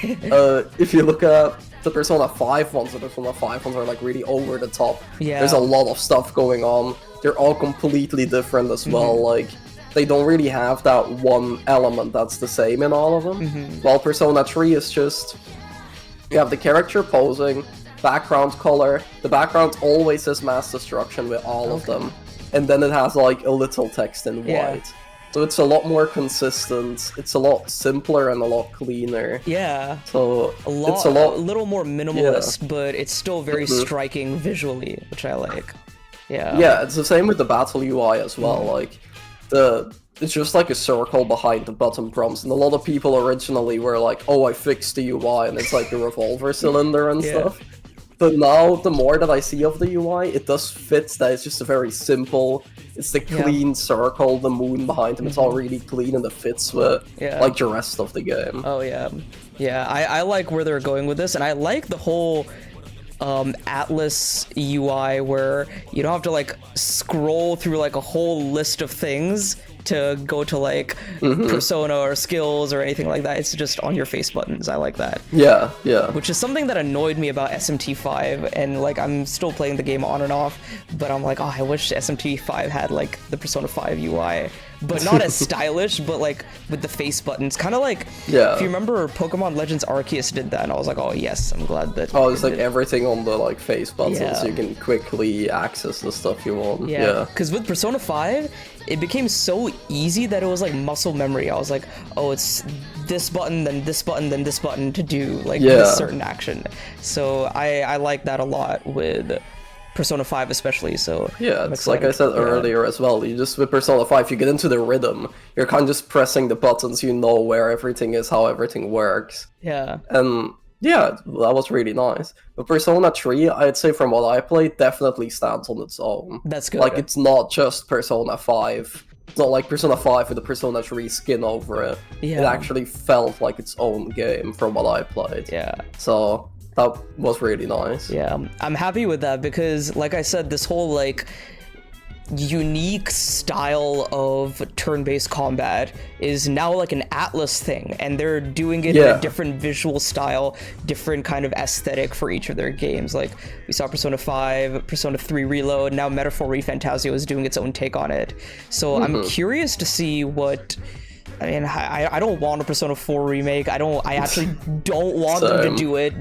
If you look at the Persona 5 ones, the Persona 5 ones are, like, really over the top. Yeah. There's a lot of stuff going on. They're all completely different as well, like... They don't really have that one element that's the same in all of them. While Persona 3 is just... You have the character posing, background color, the background always says mass destruction with all of them, and then it has like a little text in white. So it's a lot more consistent, it's a lot simpler and a lot cleaner. Yeah. So it's a little more minimalist, but it's still very striking visually, which I like. Yeah. Yeah, it's the same with the battle UI as well, like... It's just like a circle behind the button prompts, and a lot of people originally were like, oh, I fixed the UI, and it's like a revolver cylinder and stuff. But now, the more that I see of the UI, it does fit that it's just a very simple, it's the clean circle, the moon behind him, it's all really clean and it fits with like the rest of the game. Oh yeah. Yeah, I like where they're going with this, and I like the whole Atlas UI where you don't have to like scroll through like a whole list of things to go to like persona or skills or anything like that. It's just on your face buttons. I like that. Yeah. Which is something that annoyed me about SMT5, and like I'm still playing the game on and off, but I'm like, oh, I wish SMT5 had like the Persona 5 UI, but not as stylish, but like with the face buttons, kind of like if you remember Pokemon Legends Arceus did that, and I was like, oh yes, I'm glad that. Oh, it's like everything on the like face buttons, so you can quickly access the stuff you want. Yeah, because with Persona 5, it became so easy that it was like muscle memory. I was like, oh, it's this button, then this button, then this button to do like this certain action. So I like that a lot with Persona 5 especially. So yeah, it's like I said earlier as well, you just with Persona 5 you get into the rhythm, you're kind of just pressing the buttons, you know where everything is, how everything works. And yeah, that was really nice. But Persona 3, I'd say from what I played, definitely stands on its own. That's good. Like, it's not just Persona 5. It's not like Persona 5 with the Persona 3 skin over it. It actually felt like its own game from what I played. So, that was really nice. Yeah, I'm happy with that because, like I said, this whole, like, unique style of turn-based combat is now like an Atlas thing, and they're doing it in a different visual style, different kind of aesthetic for each of their games. Like we saw Persona 5, Persona 3 Reload, now Metaphor Fantasio is doing its own take on it. So I'm curious to see what... I mean, I don't want a Persona 4 remake. I actually don't want them to do it.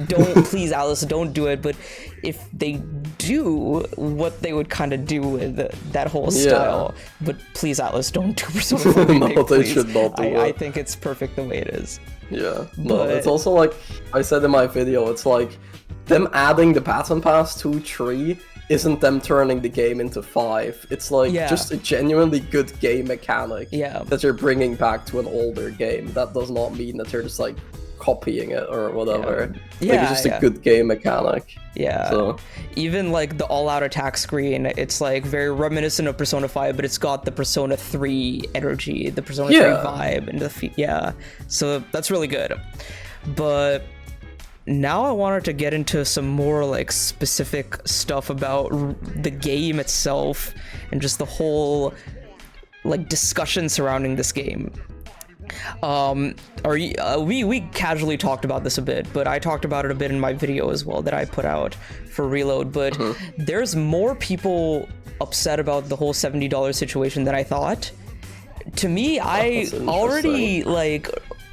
Please, Alice, don't do it. But if they do, what they would kind of do with that whole style. But please, Atlas, don't do Persona 4 remake, no, they please. should not do it. I think it's perfect the way it is. Yeah, no, it's also like I said in my video, it's like them adding the Battle Pass to 3 isn't them turning the game into 5. It's like just a genuinely good game mechanic that you're bringing back to an older game. That does not mean that you're just like copying it or whatever. It's just a good game mechanic. So even like the all-out attack screen, it's like very reminiscent of Persona 5, but it's got the Persona 3 energy, the Persona 3 vibe, and the so that's really good. But now I wanted to get into some more like specific stuff about the game itself and just the whole like discussion surrounding this game. We casually talked about this a bit, but I talked about it a bit in my video as well that I put out for Reload, but there's more people upset about the whole $70 situation than I thought. To me, I That's already like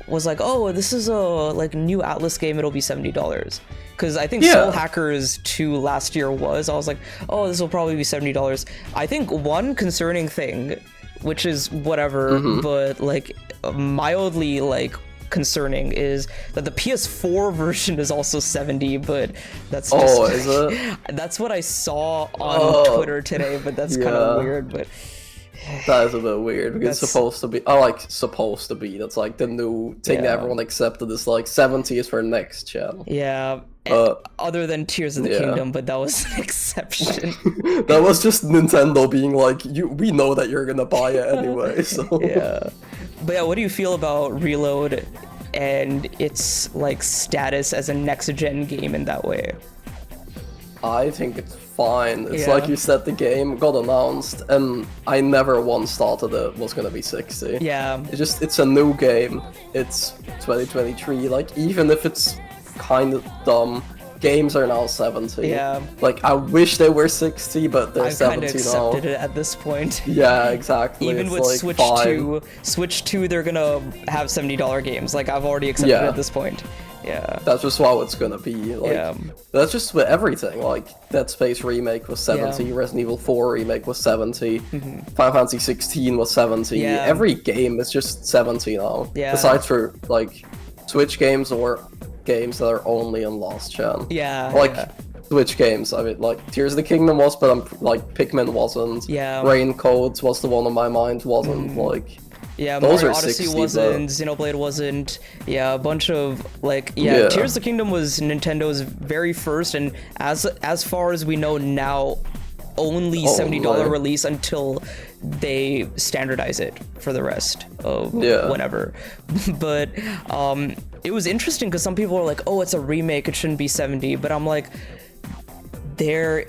was like, oh, this is a like new Atlas game. It'll be $70. Because I think Soul Hackers 2 last year was. I was like, oh, this will probably be $70. I think one concerning thing, which is whatever, but like mildly like concerning, is that the PS4 version is also 70, but that's just, is it? That's what I saw on Twitter today, but that's kind of weird, but that is a bit weird because it's supposed to be, supposed to be, that's like the new thing that everyone accepted is like 70 is for next gen. Yeah. Other than Tears of the Kingdom, but that was an exception. That was just Nintendo being like, we know that you're gonna buy it anyway, so. Yeah. But yeah, what do you feel about Reload and its like status as a next-gen game in that way? I think it's fine. It's like you said, the game got announced, and I never once thought that it was gonna be 60. Yeah. It's a new game. It's 2023. Like, even if it's kind of dumb, games are now 70. Yeah. Like, I wish they were 60, but they're I've 70 kind of now. accepted it at this point. Yeah, exactly. Even it's with like, Switch 2, they're gonna have $70 games. Like, I've already accepted it at this point. Yeah. That's just how it's gonna be. Like, that's just with everything. Like, Dead Space Remake was 70, Resident Evil 4 Remake was 70, Final Fantasy 16 was 70. Every game is just 70 now. Yeah. Besides for, like, Switch games or games that are only on last gen. Yeah. Like, Switch games, I mean, like, Tears of the Kingdom was, but Pikmin wasn't. Yeah. Raincoat was the one on my mind, wasn't, like... Yeah, those Mario are Odyssey 60, wasn't, Xenoblade wasn't, a bunch of, like, Tears of the Kingdom was Nintendo's very first, and as far as we know now, only $70 release until they standardize it for the rest of whenever. But it was interesting because some people are like, oh, it's a remake, it shouldn't be 70, but I'm like, there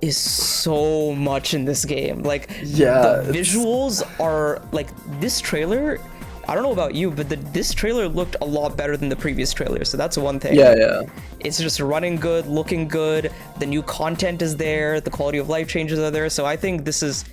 is so much in this game. Like, the visuals are, like, this trailer, I don't know about you, but this trailer looked a lot better than the previous trailer, so that's one thing. Yeah. It's just running good, looking good, the new content is there, the quality of life changes are there, so I think this is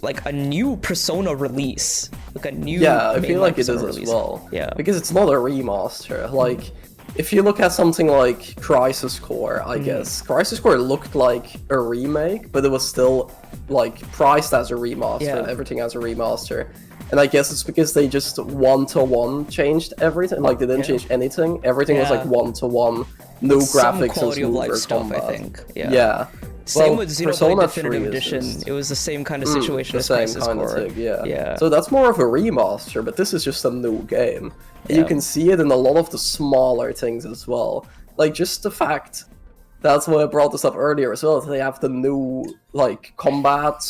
like a new Persona release. Like a new I feel like it is Persona as release. well. Yeah. Because it's not a remaster. Like, if you look at something like Crisis Core, I guess, Crisis Core looked like a remake, but it was still, like, priced as a remaster and everything as a remaster. And I guess it's because they just one-to-one changed everything. Like, they didn't change anything. Everything was, like, one-to-one. No graphics and smoother stuff, combat. I think. Yeah. Same with Xenoblade Persona Definitive 3 Edition. just... It was the same kind of situation as the Crisis same kind Core. of thing, Yeah. So that's more of a remaster, but this is just a new game. And you can see it in a lot of the smaller things as well. Like, just the fact, that's why I brought this up earlier as well, that they have the new, like, combat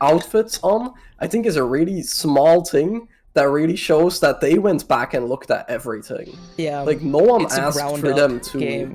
outfits on, I think is a really small thing that really shows that they went back and looked at everything. Yeah. Like, no one it's asked for them to... game,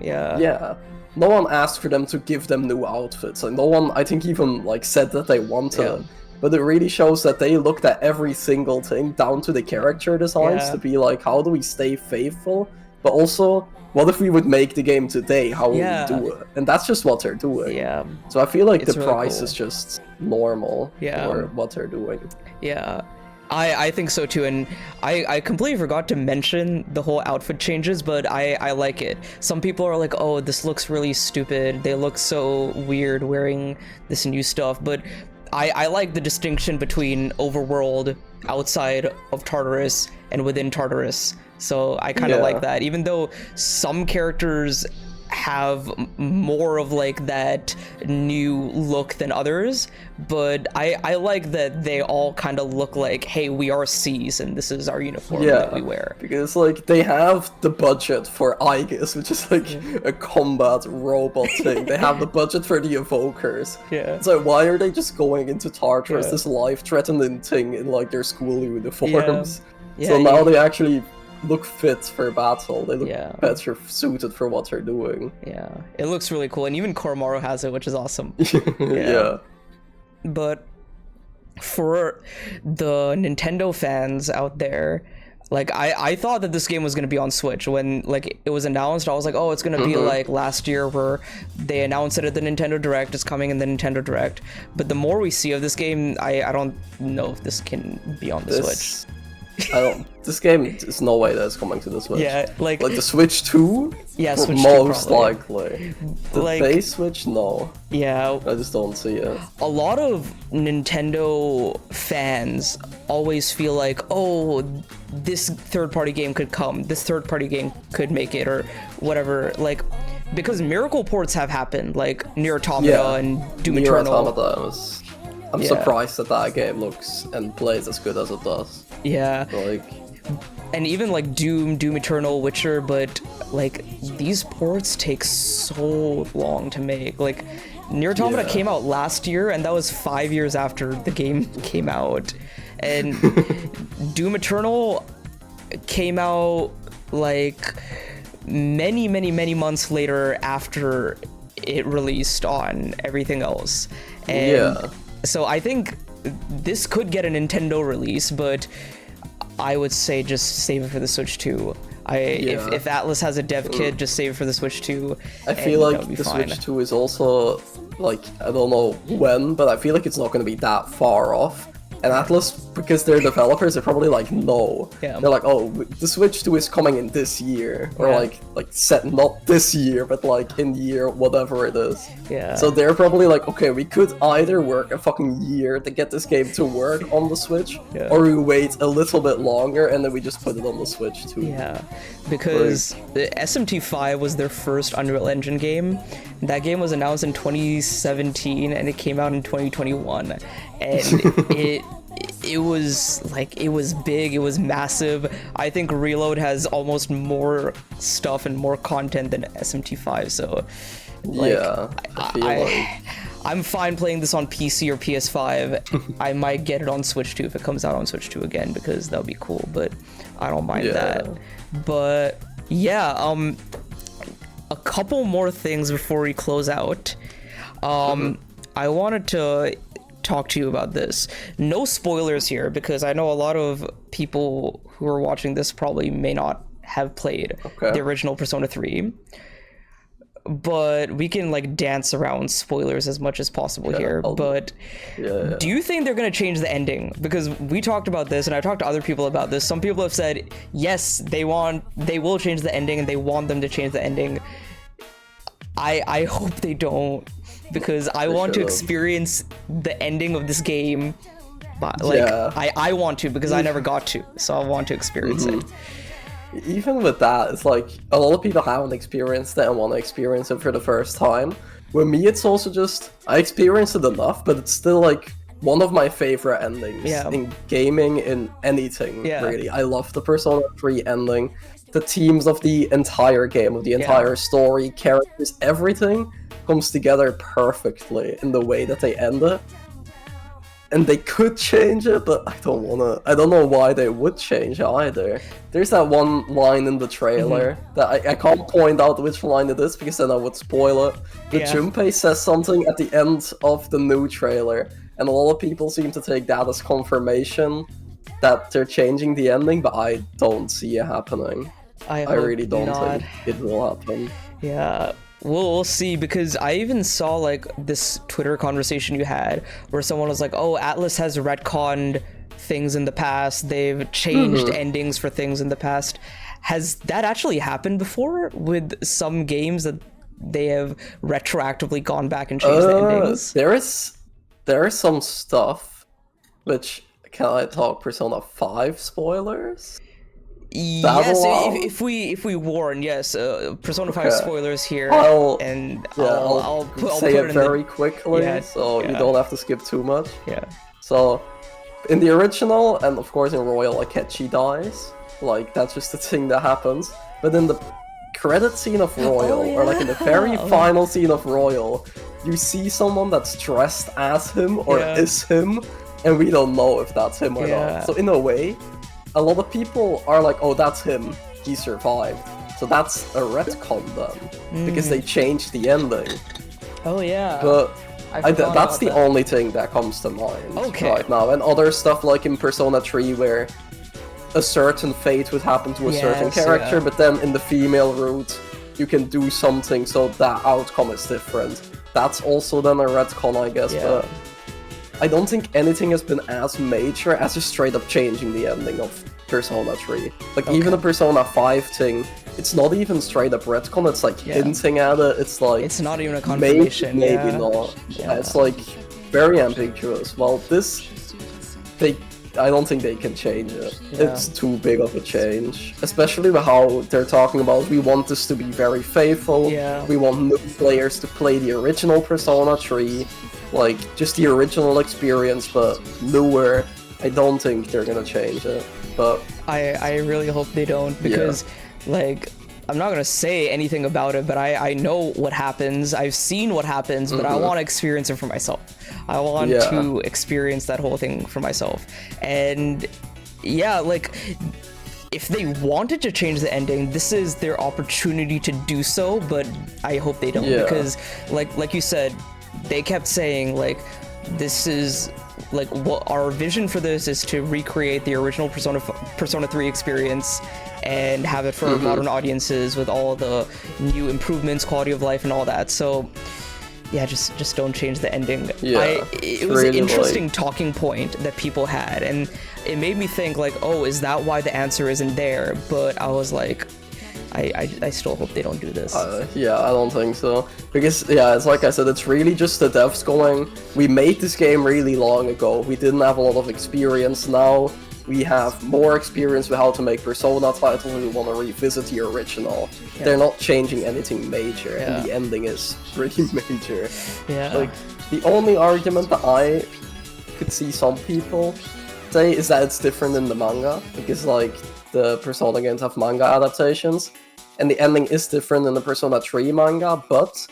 No one asked for them to give them new outfits. Like, no one, I think, even, like, said that they wanted it. But it really shows that they looked at every single thing, down to the character designs, to be like, how do we stay faithful? But also, what if we would make the game today? How would we do it? And that's just what they're doing. Yeah. So I feel like It's the really price cool. is just normal for what they're doing. Yeah. I think so too, and I completely forgot to mention the whole outfit changes, but I like it. Some people are like, oh, this looks really stupid, they look so weird wearing this new stuff, but I like the distinction between overworld outside of Tartarus and within Tartarus, so I kind of like that, even though some characters have more of like that new look than others, but I like that they all kind of look like, hey, we are C's and this is our uniform that we wear. Because like they have the budget for Aegis, which is like a combat robot thing. They have the budget for the evokers. So why are they just going into Tartarus, this life-threatening thing, in like their school uniforms? So now they actually look fit for battle. They look better suited for what they're doing. Yeah, it looks really cool, and even Koromaru has it, which is awesome. But for the Nintendo fans out there, Like, I thought that this game was going to be on Switch when, like, it was announced. I was like, oh, it's going to be like last year where they announced it at the Nintendo Direct. It's coming in the Nintendo Direct. But the more we see of this game, I don't know if this can be on the Switch. This game, there's no way that it's coming to the Switch. Yeah, like the Switch 2? Yeah, Switch 2 most probably. likely. The base Switch, no. Yeah. I just don't see it. A lot of Nintendo fans always feel like, oh, this third-party game could come, this third-party game could make it, or whatever, like, because miracle ports have happened, like Nier Automata and Doom Nier Eternal. Automata I'm surprised that game looks and plays as good as it does. Yeah. Like, and even like Doom Eternal, Witcher, but like these ports take so long to make. Like Nier Automata came out last year, and that was 5 years after the game came out. And Doom Eternal came out like many months later after it released on everything else. And so I think this could get a Nintendo release, but I would say just save it for the Switch 2. If Atlas has a dev kit, just save it for the Switch 2. I feel like the Switch 2 is also, like, I don't know when, but I feel like it's not going to be that far off. And Atlas, because they're developers, they're probably like, no. Yeah. They're like, oh, the Switch 2 is coming in this year. Or like set not this year, but like in year whatever it is. Yeah. So they're probably like, okay, we could either work a fucking year to get this game to work on the Switch, or we wait a little bit longer and then we just put it on the Switch too. Yeah, because the SMT5 was their first Unreal Engine game. That game was announced in 2017 and it came out in 2021. And it was like, it was big, it was massive. I think Reload has almost more stuff and more content than SMT5, so like, I'm fine playing this on PC or PS5. I might get it on Switch 2 if it comes out on Switch 2 again, because that would be cool, but I don't mind that. But yeah, a couple more things before we close out. I wanted to talk to you about this. No spoilers here, because I know a lot of people who are watching this probably may not have played the original Persona 3. But we can like dance around spoilers as much as possible here. But do you think they're going to change the ending? Because we talked about this, and I talked to other people about this. Some people have said, yes, they will change the ending, and they want them to change the ending. I hope they don't, because I want to experience the ending of this game. But like, I want to, because I never got to, so I want to experience it. Even with that, it's like, a lot of people haven't experienced it and want to experience it for the first time. With me, it's also just, I experienced it enough, but it's still like one of my favorite endings in gaming, in anything, really. I love the Persona 3 ending. The themes of the entire game, of the entire story, characters, everything comes together perfectly in the way that they end it. And they could change it, but I don't wanna. I don't know why they would change it either. There's that one line in the trailer that I can't point out which line it is, because then I would spoil it. But Junpei says something at the end of the new trailer, and a lot of people seem to take that as confirmation that they're changing the ending, but I don't see it happening. I really don't think it will happen. Yeah. We'll see, because I even saw like this Twitter conversation you had where someone was like, oh, Atlas has retconned things in the past, they've changed endings for things in the past. Has that actually happened before with some games, that they have retroactively gone back and changed the endings? There is some stuff, which, can I talk Persona 5 spoilers? Yes, if we warn, yes, Persona 5 spoilers here, I'll put say it very quickly, so you don't have to skip too much. Yeah. So, in the original, and of course in Royal, Akechi dies. Like, that's just the thing that happens. But in the credit scene of Royal, or like in the very final scene of Royal, you see someone that's dressed as him, or is him, and we don't know if that's him or not. So in a way, a lot of people are like, oh, that's him, he survived. So that's a retcon then, because they changed the ending. Oh yeah. But that's the only thing that comes to mind right now. And other stuff like in Persona 3 where a certain fate would happen to a certain character, but then in the female route, you can do something so that outcome is different. That's also then a retcon, I guess, but I don't think anything has been as major as just straight up changing the ending of Persona 3. Like, even the Persona 5 thing, it's not even straight up retcon, it's like hinting at it, it's like... It's not even a confirmation, maybe not. Yeah, it's like very ambiguous. Well, this... I don't think they can change it. It's too big of a change. Especially with how they're talking about, we want this to be very faithful, we want new players to play the original Persona 3, like, just the original experience, but newer. I don't think they're gonna change it, but... I really hope they don't, because, like, I'm not gonna say anything about it, but I know what happens, I've seen what happens, but I want to experience it for myself. I want to experience that whole thing for myself. And, yeah, like... If they wanted to change the ending, this is their opportunity to do so, but I hope they don't, because, like you said, they kept saying, like, this is, like, what our vision for this is to recreate the original Persona 3 experience and have it for modern audiences with all the new improvements, quality of life, and all that. So, yeah, just don't change the ending. It was an interesting talking point that people had, and it made me think, like, oh, is that why the answer isn't there? But I was like, I still hope they don't do this. Yeah, I don't think so. Because, yeah, it's like I said, it's really just the devs going, we made this game really long ago, we didn't have a lot of experience, now we have more experience with how to make Persona titles, and we want to revisit the original. They're not changing anything major, and the ending is pretty major. Like, the only argument that I could see some people say is that it's different in the manga, because, like, the Persona games have manga adaptations, and the ending is different in the Persona 3 manga, but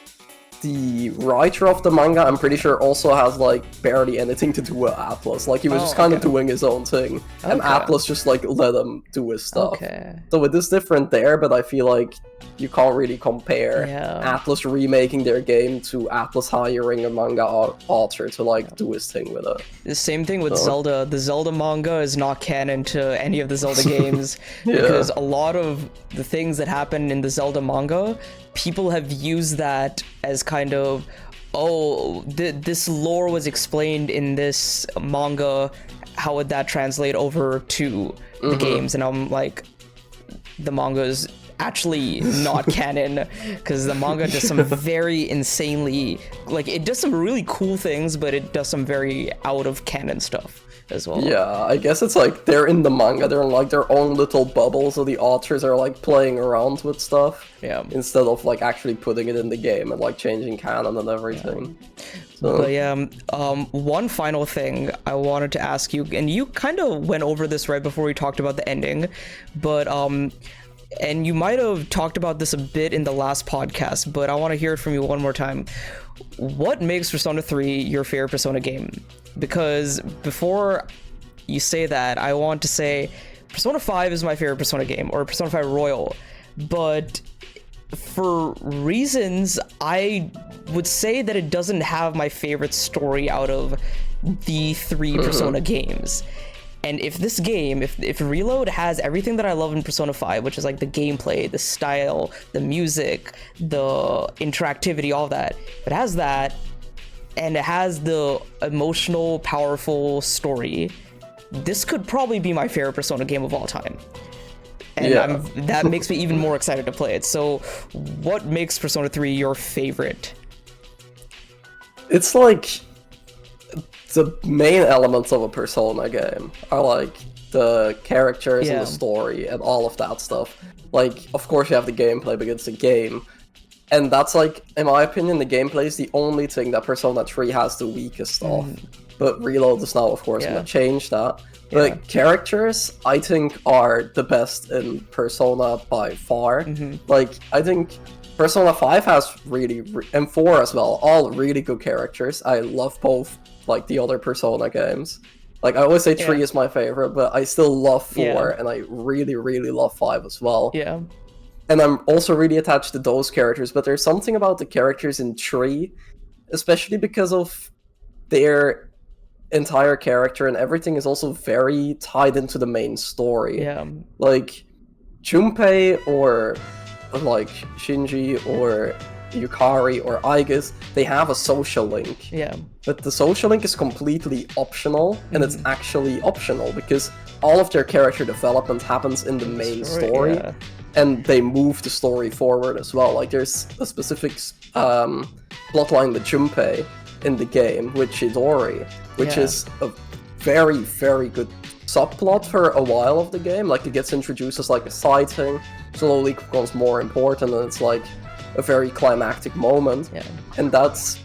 the writer of the manga, I'm pretty sure, also has, like, barely anything to do with Atlus. Like, he was just kind of doing his own thing, and Atlus just, like, let him do his stuff. So it is different there, but I feel like you can't really compare Atlus remaking their game to Atlus hiring a manga author to, like, do his thing with it. The same thing with Zelda. The Zelda manga is not canon to any of the Zelda games, because a lot of the things that happen in the Zelda manga, people have used that as kind of, oh, this lore was explained in this manga, how would that translate over to the games? And I'm like, the manga is actually not canon, because the manga does some very insanely, like, it does some really cool things, but it does some very out of canon stuff as well. Yeah, I guess it's like they're in the manga, they're in, like, their own little bubble, so the authors are, like, playing around with stuff instead of, like, actually putting it in the game and, like, changing canon and everything. But one final thing I wanted to ask you, and you kind of went over this right before we talked about the ending, but and you might have talked about this a bit in the last podcast, but I want to hear it from you one more time. What makes Persona 3 your favorite Persona game? Because before you say that, I want to say Persona 5 is my favorite Persona game, or Persona 5 Royal, but for reasons, I would say that it doesn't have my favorite story out of the three Persona games. And if this game, if Reload has everything that I love in Persona 5, which is like the gameplay, the style, the music, the interactivity, all that, if it has that, and it has the emotional, powerful story, this could probably be my favorite Persona game of all time. And that makes me even more excited to play it. So what makes Persona 3 your favorite? It's like the main elements of a Persona game are like the characters and the story and all of that stuff. Like, of course you have the gameplay because it's a game. And that's like, in my opinion, the gameplay is the only thing that Persona 3 has the weakest of. But Reload is now, of course, going to change that. But characters, I think, are the best in Persona by far. Like, I think Persona 5 has really, and 4 as well, all really good characters. I love both, like, the other Persona games. Like, I always say 3 is my favorite, but I still love 4, and I really, really love 5 as well. And I'm also really attached to those characters, but there's something about the characters in 3, especially because of their, like, the way they interact and everything. Like, I think Persona 5 has really, and 4 as well, all really good characters. I love both, like, the other Persona games. Like, I always say 3 is my favorite, but I still love 4, and I really, really love 5 as well. And I'm also really attached to those characters, but there's something about the characters in 3, especially because of their entire character, and everything is also very tied into the main story. Yeah. Like, Junpei or like Shinji or Yukari or Aigis, they have a social link. Yeah. But the social link is completely optional, and it's actually optional because all of their character development happens in the main story, yeah. and they move the story forward as well. Like, there's a specific plotline with Junpei in the game with Chidori, which is a very, very good subplot for a while of the game. Like, it gets introduced as like a side thing, slowly becomes more important, and it's like a very climactic moment. Yeah. And that's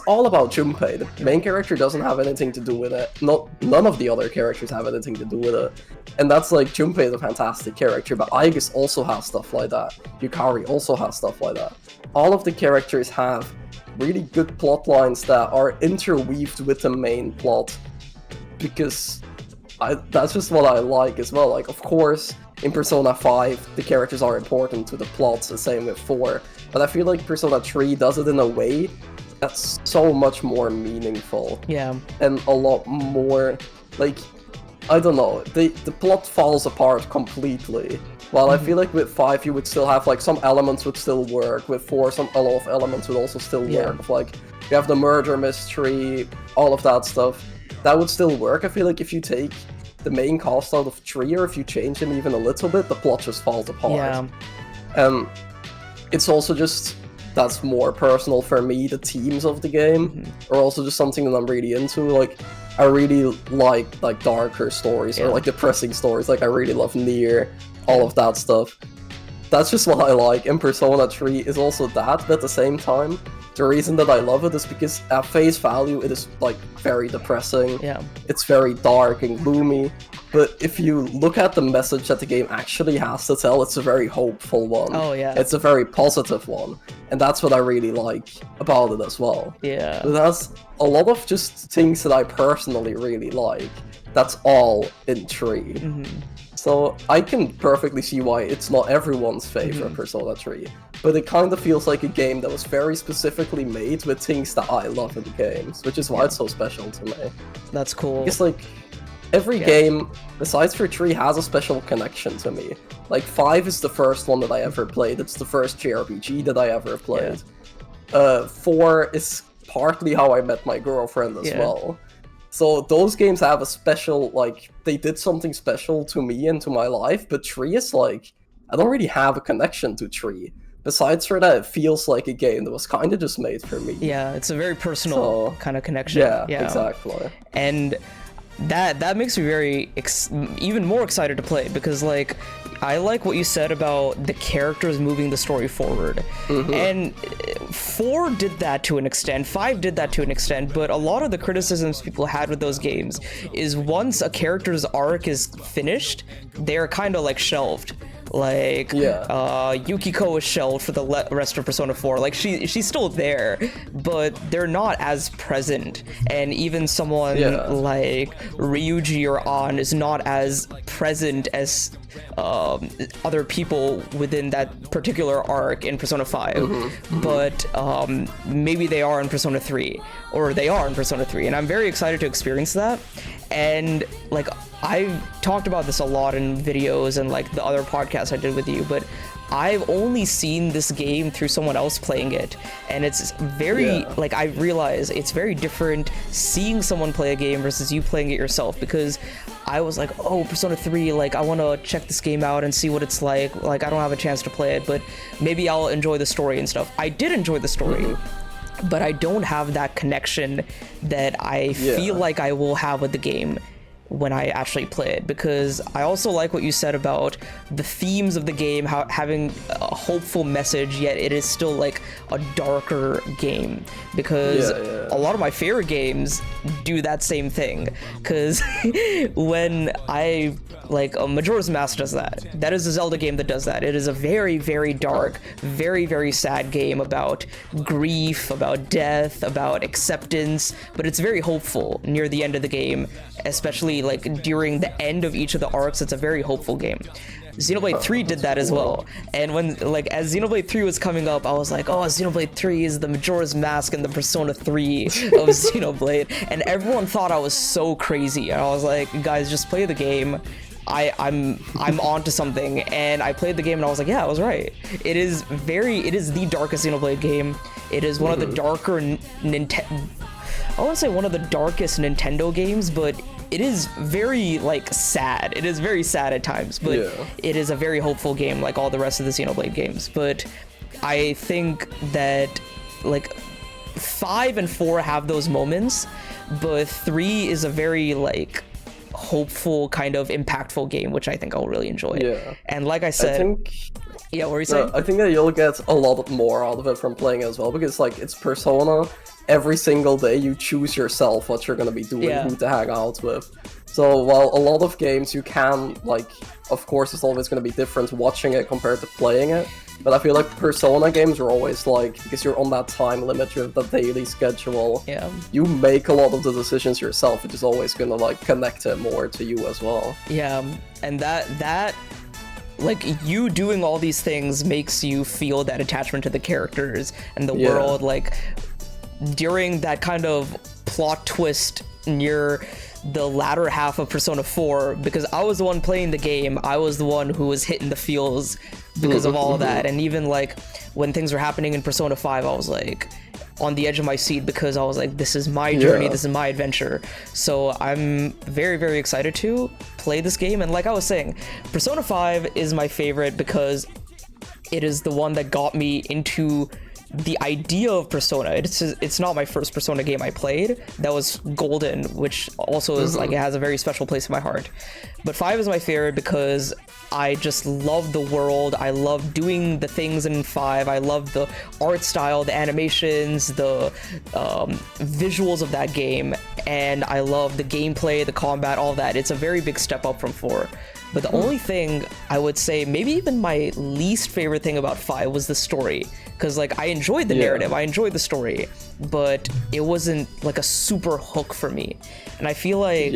all about Junpei. The main character doesn't have anything to do with it. None of the other characters have anything to do with it. And that's like, Junpei is a fantastic character, but Aigis also has stuff like that. Yukari also has stuff like that. All of the characters have really good plot lines that are interweaved with the main plot, because that's just what I like as well. Like, of course, in Persona 5, the characters are important to the plots, the same with 4, but I feel like Persona 3 does it in a way that's so much more meaningful. Yeah. And a lot more, like, I don't know, the plot falls apart completely. While I feel like with 5 you would still have, like, some elements would still work. With 4, a lot of elements would also still work. Like, you have the murder mystery, all of that stuff. That would still work. I feel like if you take the main cast out of 3, or if you change them even a little bit, the plot just falls apart. Yeah. It's also just, that's more personal for me. The themes of the game are also just something that I'm really into. Like, I really like darker stories or like depressing stories. Like, I really love Nier, all of that stuff. That's just what I like. And Persona 3 is also that, but at the same time, the reason that I love it is because at face value it is like very depressing. Yeah. It's very dark and gloomy. But if you look at the message that the game actually has to tell, it's a very hopeful one. Oh, yeah. It's a very positive one. And that's what I really like about it as well. Yeah. It has a lot of just things that I personally really like. That's all in 3. So I can perfectly see why it's not everyone's favorite Persona 3. But it kind of feels like a game that was very specifically made with things that I love in the games, which is why it's so special to me. That's cool. It's like, every game, besides for 3, has a special connection to me. Like, 5 is the first one that I ever played. It's the first JRPG that I ever played. 4 is partly how I met my girlfriend as well. So those games have a special, like, they did something special to me and to my life, but 3 is like, I don't really have a connection to 3. Besides for that, it feels like a game that was kind of just made for me. Yeah, it's a very personal kind of connection. Yeah, exactly. And that makes me very even more excited to play, because like, I like what you said about the characters moving the story forward. And 4 did that to an extent, 5 did that to an extent, but a lot of the criticisms people had with those games is once a character's arc is finished, they're kind of like shelved. Like, Yukiko is shelved for the rest of Persona 4. Like, she's still there, but they're not as present. And even someone like Ryuji or An is not as present as other people within that particular arc in Persona 5. But maybe they are in Persona 3, or they are in Persona 3, and I'm very excited to experience that. And like, I talked about this a lot in videos and like the other podcasts I did with you, but I've only seen this game through someone else playing it, and it's very like, I realize it's very different seeing someone play a game versus you playing it yourself, because I was like, oh, Persona 3, like, I want to check this game out and see what it's like. Like, I don't have a chance to play it, but maybe I'll enjoy the story and stuff. I did enjoy the story, but I don't have that connection that I feel like I will have with the game when I actually play it, because I also like what you said about the themes of the game, how having a hopeful message, yet it is still like a darker game, because a lot of my favorite games do that same thing. Because when I like, Majora's Mask does that. That is a Zelda game that does that. It is a very, very dark, very, very sad game about grief, about death, about acceptance, but it's very hopeful near the end of the game, especially like during the end of each of the arcs. It's a very hopeful game. Xenoblade 3 did that as well. And when, like, as Xenoblade 3 was coming up, I was like, oh, Xenoblade 3 is the Majora's Mask and the Persona 3 of Xenoblade. And everyone thought I was so crazy. And I was like, guys, just play the game. I'm onto something. And I played the game and I was like, yeah, I was right. It is the darkest Xenoblade game. It is one of the darker Nintendo, I won't say one of the darkest Nintendo games, but it is very, like, sad. It is very sad at times, but it is a very hopeful game, like all the rest of the Xenoblade games. But I think that, like, 5 and 4 have those moments, but 3 is a very, like, hopeful, kind of impactful game, which I think I'll really enjoy. Yeah. And like I said... what were you saying? I think that you'll get a lot more out of it from playing as well, because, like, it's Persona. Every single day you choose yourself what you're gonna be doing, who to hang out with. So while a lot of games you can, like, of course it's always gonna be different watching it compared to playing it, but I feel like Persona games are always like, because you're on that time limit with the daily schedule, you make a lot of the decisions yourself, which is always gonna, like, connect it more to you as well. Yeah, and that like, you doing all these things makes you feel that attachment to the characters and the world, like, during that kind of plot twist near the latter half of Persona 4, because I was the one playing the game, I was the one who was hitting the feels because of all of that. And even, like, when things were happening in Persona 5, I was, like, on the edge of my seat, because I was like, this is my journey, this is my adventure. So I'm very, very excited to play this game. And like I was saying, Persona 5 is my favorite because it is the one that got me into the idea of Persona. It's not my first Persona game I played. That was Golden, which also is like, it has a very special place in my heart. But 5 is my favorite because I just love the world. I love doing the things in 5. I love the art style, the animations, the visuals of that game, and I love the gameplay, the combat, all that. It's a very big step up from 4. But the only thing I would say, maybe even my least favorite thing about 5 was the story. Because, like, I enjoyed the narrative, I enjoyed the story, but it wasn't, like, a super hook for me. And I feel like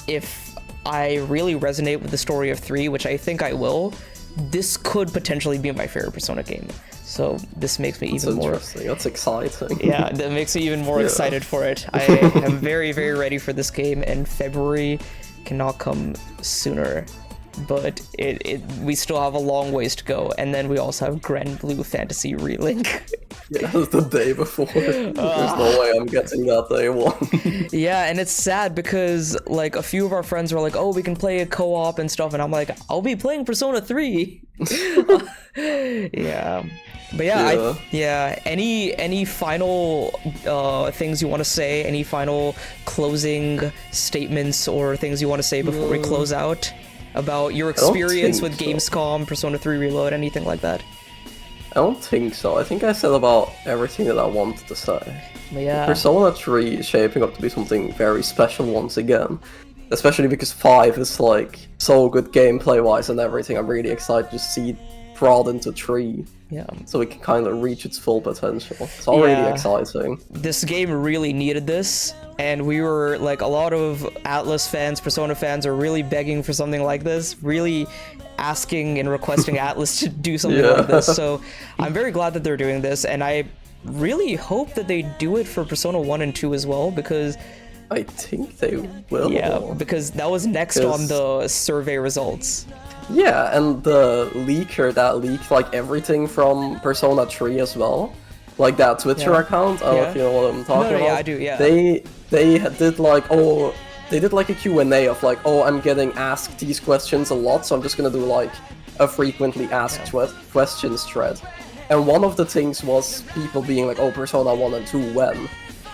if I really resonate with the story of 3, which I think I will, this could potentially be my favorite Persona game. So this makes me even more... interesting. That's exciting. Yeah, that makes me even more excited for it. I am very, very ready for this game, and February cannot come sooner. But we still have a long ways to go, and then we also have Grand Blue Fantasy Relink. Yeah, the day before. There's no way I'm getting that day one. Yeah, and it's sad because, like, a few of our friends were like, oh, we can play a co-op and stuff, and I'm like, I'll be playing Persona 3. Yeah. But yeah, any final things you want to say? Any final closing statements or things you want to say before we close out? About your experience with Gamescom, Persona 3 Reload, anything like that? I don't think so. I think I said about everything that I wanted to say. Yeah. Persona 3 is shaping up to be something very special once again. Especially because 5 is, like, so good gameplay-wise and everything. I'm really excited to see it brought into 3. Yeah. So it can kind of reach its full potential. It's all really exciting. This game really needed this. And we were, like, a lot of Atlus fans, Persona fans are really begging for something like this, really asking and requesting Atlus to do something like this. So I'm very glad that they're doing this, and I really hope that they do it for Persona 1 and 2 as well, because... I think they will. Yeah, because that was next on the survey results. Yeah, and the leaker that leaked, like, everything from Persona 3 as well. Like that Twitter account, I don't know if you know what I'm talking about. Yeah, I do, yeah. They did like, they did like a Q&A of like, I'm getting asked these questions a lot, so I'm just gonna do like a frequently asked questions thread. And one of the things was people being like, Persona 1 and 2 when?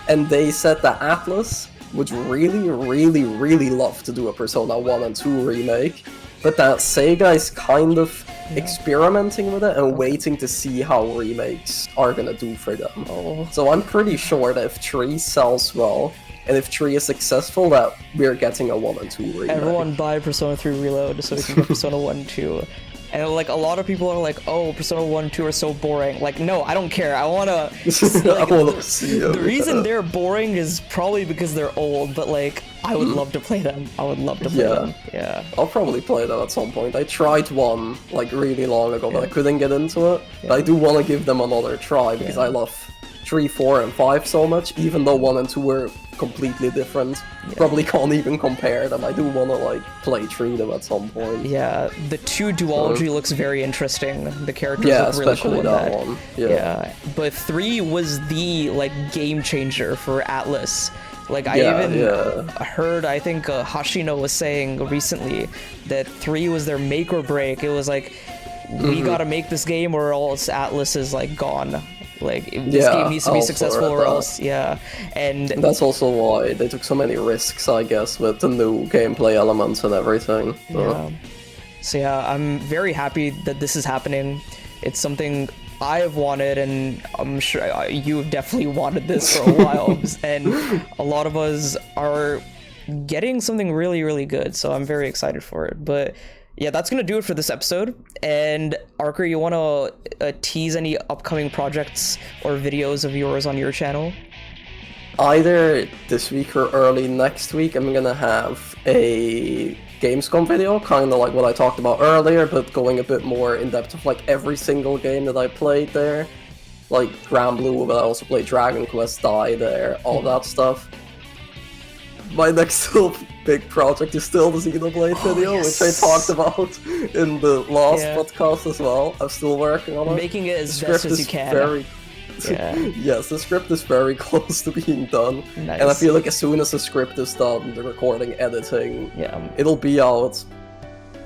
And they said that Atlus would really, really, really love to do a Persona 1 and 2 remake, but that Sega is kind of experimenting with it and waiting to see how remakes are gonna do for them. So I'm pretty sure that if 3 sells well, and if 3 is successful, that we're getting a 1 and 2 remake. Everyone buy Persona 3 Reload so we can get Persona 1 and 2. And, like, a lot of people are like, Persona 1 and 2 are so boring. Like, no, I don't care. I wanna... Like, I wanna see the reason they're boring is probably because they're old, but, like, I would love to play them. I would love to play them. Yeah. I'll probably play them at some point. I tried one like really long ago, but I couldn't get into it. But I do want to give them another try because I love 3, 4, and 5 so much, even though 1 and 2 were completely different. Probably can't even compare them. I do want to like play through them at some point. Yeah, the 2 duology looks very interesting. The characters look really cool in that one. Yeah, but 3 was the like game changer for Atlas. Like I even heard, I think Hashino was saying recently that 3 was their make or break. It was like, we gotta make this game or else Atlas is like gone. Like this game needs to be successful or else, and that's also why they took so many risks, I guess, with the new gameplay elements and everything. So yeah, I'm very happy that this is happening. It's something I have wanted, and I'm sure you have definitely wanted this for a while, and a lot of us are getting something really, really good, so I'm very excited for it. But yeah, that's gonna do it for this episode. And Arkry, you wanna tease any upcoming projects or videos of yours on your channel? Either this week or early next week, I'm gonna have a Gamescom video, kind of like what I talked about earlier, but going a bit more in depth of like every single game that I played there. Like Grand Blue, but I also played Dragon Quest, Die there, all that stuff. My next little big project is still the Xenoblade video, which I talked about in the last podcast as well. I'm still working on it. Making it as best as you can. Yes, the script is very close to being done. Nice. And I feel like as soon as the script is done, the recording, editing, it'll be out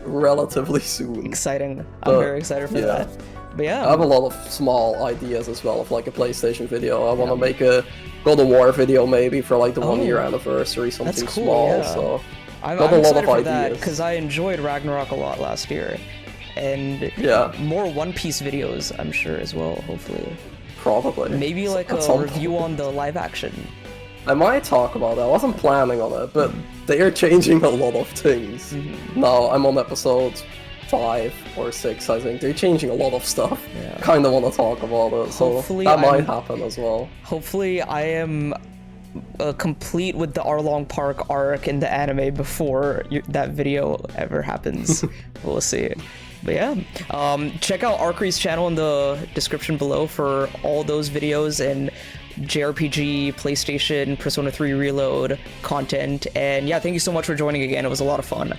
relatively soon. Exciting. I'm very excited for that. But I have a lot of small ideas as well of like a PlayStation video. I want to make a God of War video maybe for like the 1 year anniversary, something small. So I'm excited for that because I enjoyed Ragnarok a lot last year, and more One Piece videos I'm sure as well. Hopefully. Probably. Maybe like a review on the live action. I might talk about that. I wasn't planning on it, but they are changing a lot of things. Now I'm on episode 5 or 6, I think. They're changing a lot of stuff. Kind of want to talk about it, so hopefully that might happen as well. Hopefully I am complete with the Arlong Park arc in the anime before that video ever happens. We'll see. But yeah, check out Arkry's channel in the description below for all those videos and JRPG, PlayStation, Persona 3 Reload content. And yeah, thank you so much for joining again. It was a lot of fun.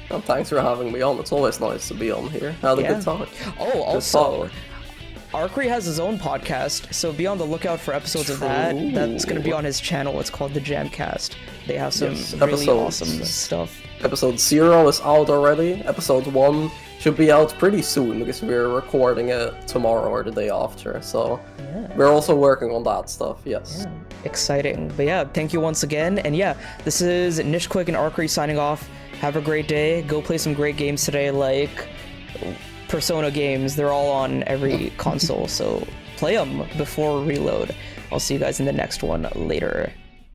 Well, thanks for having me on. It's always nice to be on here. Had a good time. Oh, also, Arkry has his own podcast, so be on the lookout for episodes of that. That's going to be on his channel. It's called The Jamcast. They have some really awesome stuff. Episode 0 is out already. Episode 1 should be out pretty soon because we're recording it tomorrow or the day after. So we're also working on that stuff, Exciting. But yeah, thank you once again. And yeah, this is Nishquick and Arkry signing off. Have a great day. Go play some great games today, like Persona games. They're all on every console, so play them before Reload. I'll see you guys in the next one later.